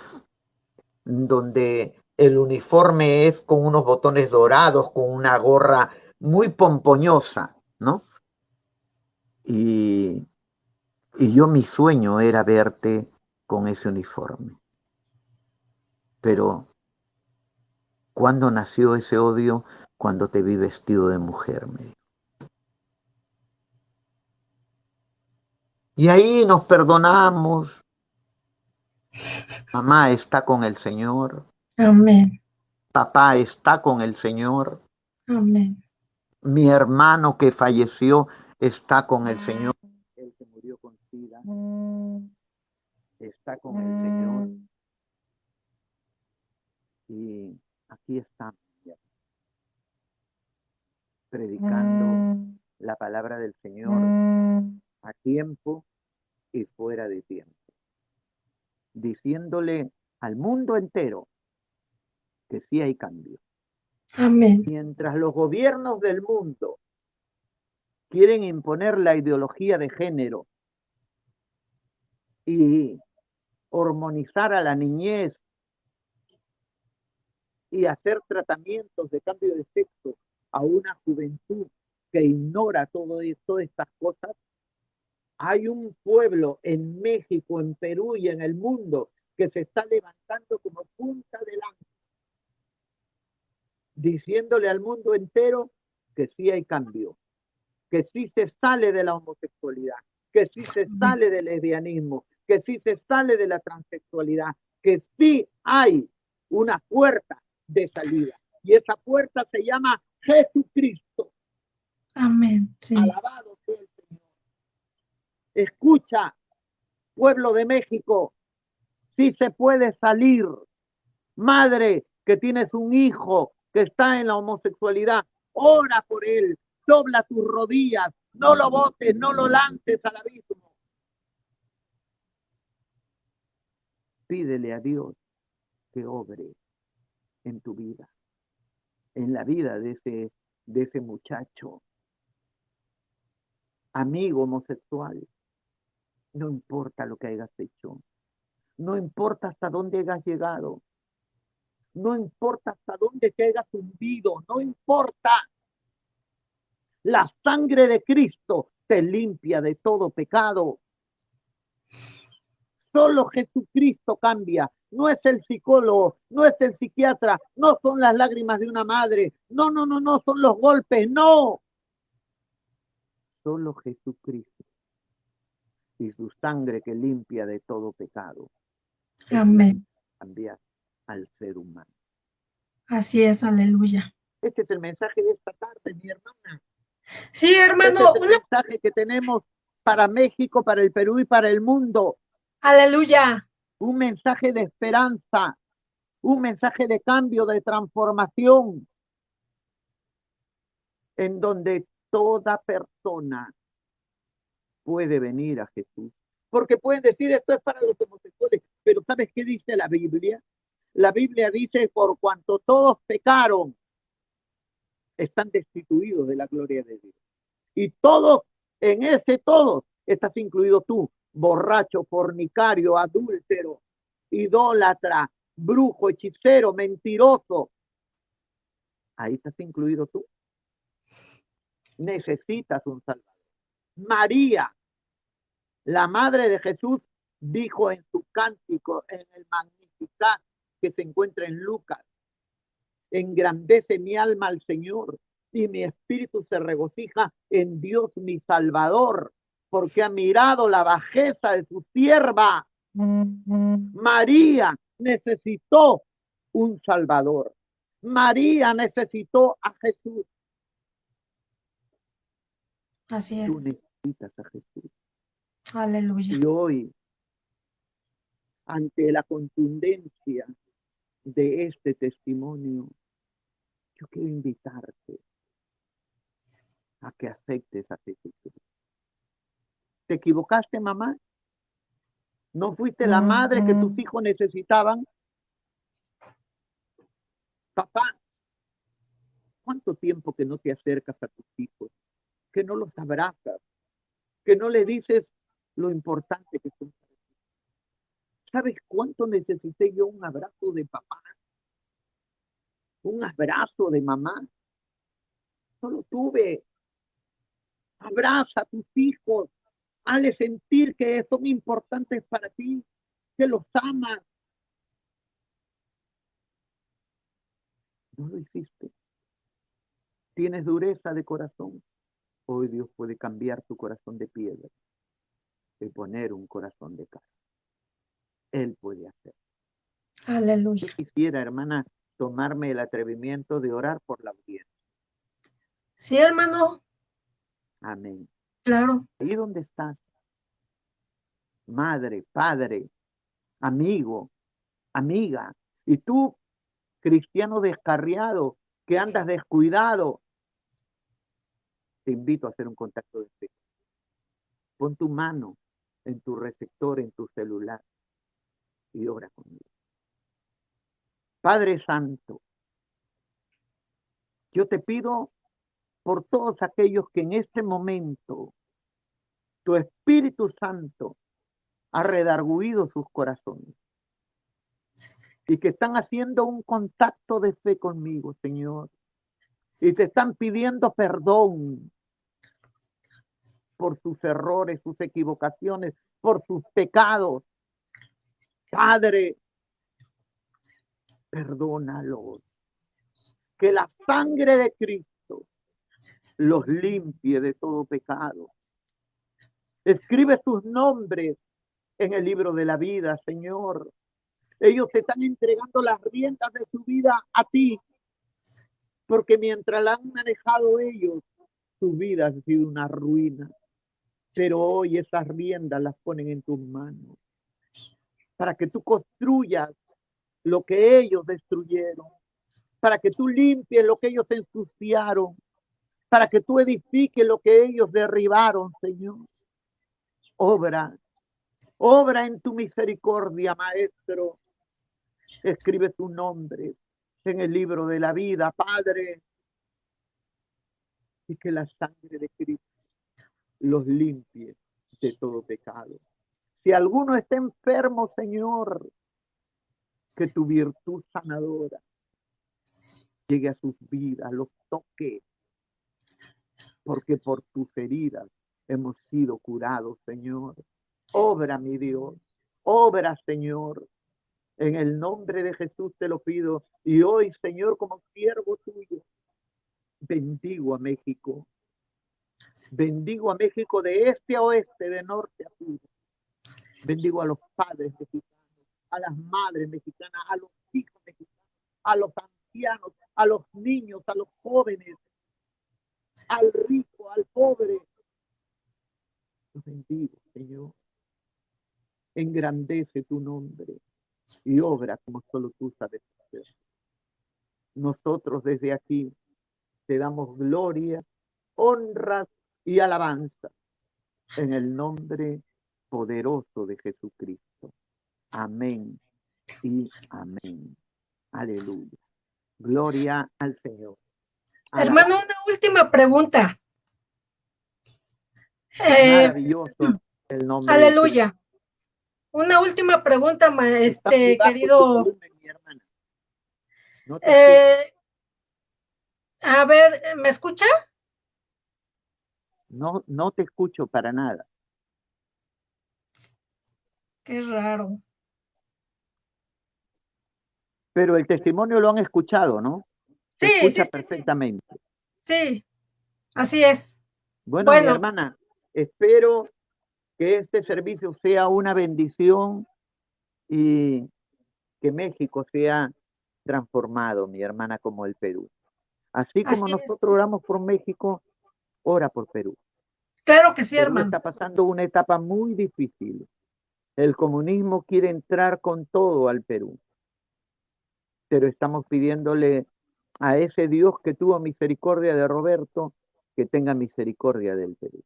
donde el uniforme es con unos botones dorados, con una gorra muy pompoñosa, ¿no? Y, y yo mi sueño era verte con ese uniforme. Pero ¿cuándo nació ese odio? Cuando te vi vestido de mujer, me dijo. Y ahí nos perdonamos. Mamá está con el Señor. Amén. Papá está con el Señor. Amén. Mi hermano que falleció está con el Señor. El que murió con SIDA está con el Señor. Y aquí estamos ya, predicando la palabra del Señor a tiempo y fuera de tiempo. Diciéndole al mundo entero que sí hay cambio. Amén. Mientras los gobiernos del mundo quieren imponer la ideología de género y hormonizar a la niñez y hacer tratamientos de cambio de sexo a una juventud que ignora todas estas cosas, hay un pueblo en México, en Perú y en el mundo que se está levantando como punta de lanza, diciéndole al mundo entero que sí hay cambio, que sí se sale de la homosexualidad, que sí se sale del lesbianismo, que sí se sale de la transexualidad, que sí hay una puerta de salida. Y esa puerta se llama Jesucristo. Amén. Sí. Alabado sea el Señor. Escucha, Pueblo de México, sí se puede salir. Madre que tienes un hijo que está en la homosexualidad, ora por él, dobla tus rodillas, no lo botes, no lo lances al abismo. Pídele a Dios que obre en tu vida, en la vida de ese muchacho, amigo homosexual. No importa lo que hayas hecho, no importa hasta dónde hayas llegado, no importa hasta dónde te hayas hundido, no importa. La sangre de Cristo te limpia de todo pecado. Solo Jesucristo cambia. No es el psicólogo, no es el psiquiatra, no son las lágrimas de una madre, no son los golpes, no. Solo Jesucristo y su sangre que limpia de todo pecado. Amén. Cambiar al ser humano. Así es, aleluya. Este es el mensaje de esta tarde, mi hermana. Sí, hermano. Este es el mensaje que tenemos para México, para el Perú y para el mundo. Aleluya. Un mensaje de esperanza, un mensaje de cambio, de transformación, en donde toda persona puede venir a Jesús. Porque pueden decir, esto es para los homosexuales, pero ¿sabes qué dice la Biblia? La Biblia dice, por cuanto todos pecaron, están destituidos de la gloria de Dios. Y todos, en ese todos, estás incluido tú, borracho, fornicario, adúltero, idólatra, brujo, hechicero, mentiroso. Ahí estás incluido tú. Necesitas un Salvador. María, la madre de Jesús, dijo en su cántico, en el Magnificat, que se encuentra en Lucas, engrandece mi alma al Señor y mi espíritu se regocija en Dios mi Salvador, porque ha mirado la bajeza de su sierva. María necesitó un Salvador. María necesitó a Jesús. Así es. Tú necesitas a Jesús. Aleluya. Y hoy, ante la contundencia de este testimonio, yo quiero invitarte a que aceptes a Jesús. ¿Te equivocaste, mamá? ¿No fuiste la madre que tus hijos necesitaban? Papá, ¿cuánto tiempo que no te acercas a tus hijos? Que no los abrazas, que no le dices lo importante que son. ¿Sabes cuánto necesité yo un abrazo de papá? Un abrazo de mamá. Solo tuve. Abraza a tus hijos. Hazle sentir que son importantes para ti, que los amas. No lo hiciste. Tienes dureza de corazón. Hoy Dios puede cambiar tu corazón de piedra y poner un corazón de carne. Él puede hacer. Aleluya. Yo quisiera, hermana, tomarme el atrevimiento de orar por la audiencia. Sí, hermano. Amén. Claro. Ahí donde estás, madre, padre, amigo, amiga, y tú, cristiano descarriado, que andas descuidado, te invito a hacer un contacto de fe. Pon tu mano en tu receptor, en tu celular, y ora conmigo. Padre Santo, yo te pido por todos aquellos que en este momento tu Espíritu Santo ha redarguido sus corazones y que están haciendo un contacto de fe conmigo, Señor, y te están pidiendo perdón por sus errores, sus equivocaciones, por sus pecados. Padre, perdónalos. Que la sangre de Cristo los limpie de todo pecado. Escribe sus nombres en el libro de la vida, Señor. Ellos te están entregando las riendas de su vida a ti, porque mientras la han manejado ellos, su vida ha sido una ruina. pero hoy esas riendas las ponen en tus manos para que tú construyas lo que ellos destruyeron, para que tú limpies lo que ellos ensuciaron, para que tú edifiques lo que ellos derribaron, Señor. Obra, obra en tu misericordia, Maestro. Escribe tu nombre en el libro de la vida, Padre, y que la sangre de Cristo los limpie de todo pecado. Si alguno está enfermo, Señor, que tu virtud sanadora llegue a sus vidas, los toque, porque por tus heridas hemos sido curados, Señor. Obra, mi Dios, obra, Señor. En el nombre de Jesús te lo pido. Y hoy, Señor, como siervo tuyo, bendigo a México. Bendigo a México de este a oeste, de norte a sur. Bendigo a los padres mexicanos, a las madres mexicanas, a los hijos mexicanos, a los ancianos, a los niños, a los jóvenes, al rico, al pobre. Los bendigo, Señor. Engrandece tu nombre y obra como solo tú sabes hacer. Nosotros desde aquí te damos gloria, honras y alabanza en el nombre poderoso de Jesucristo. Amén y amén. Aleluya. Gloria al Señor. Hermano, una última pregunta. Maravilloso el nombre. Aleluya. Una última pregunta, querido. Volumen, mi hermana. No a ver, ¿me escucha? No, no te escucho para nada. Qué raro. Pero el testimonio lo han escuchado, ¿no? Se escucha perfectamente. Sí, así es. Bueno, mi hermana, espero que este servicio sea una bendición y que México sea transformado, mi hermana, como el Perú. Así como nosotros oramos por México, ora por Perú. Claro que sí, Perú hermano. está pasando una etapa muy difícil. El comunismo quiere entrar con todo al Perú. Pero estamos pidiéndole a ese Dios que tuvo misericordia de Roberto, que tenga misericordia del Perú.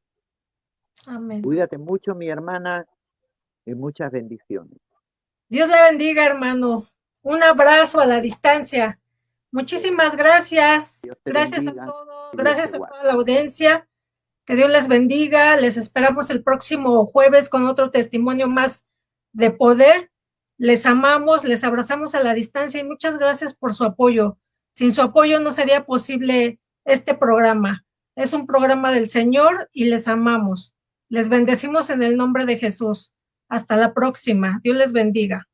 Amén. Cuídate mucho, mi hermana, y muchas bendiciones. Dios le bendiga, hermano. Un abrazo a la distancia. Muchísimas gracias. Gracias a todos. Gracias a toda la audiencia. Que Dios les bendiga. Les esperamos el próximo jueves con otro testimonio más de poder. Les amamos, les abrazamos a la distancia y muchas gracias por su apoyo. Sin su apoyo no sería posible este programa. Es un programa del Señor y les amamos. Les bendecimos en el nombre de Jesús. Hasta la próxima. Dios les bendiga.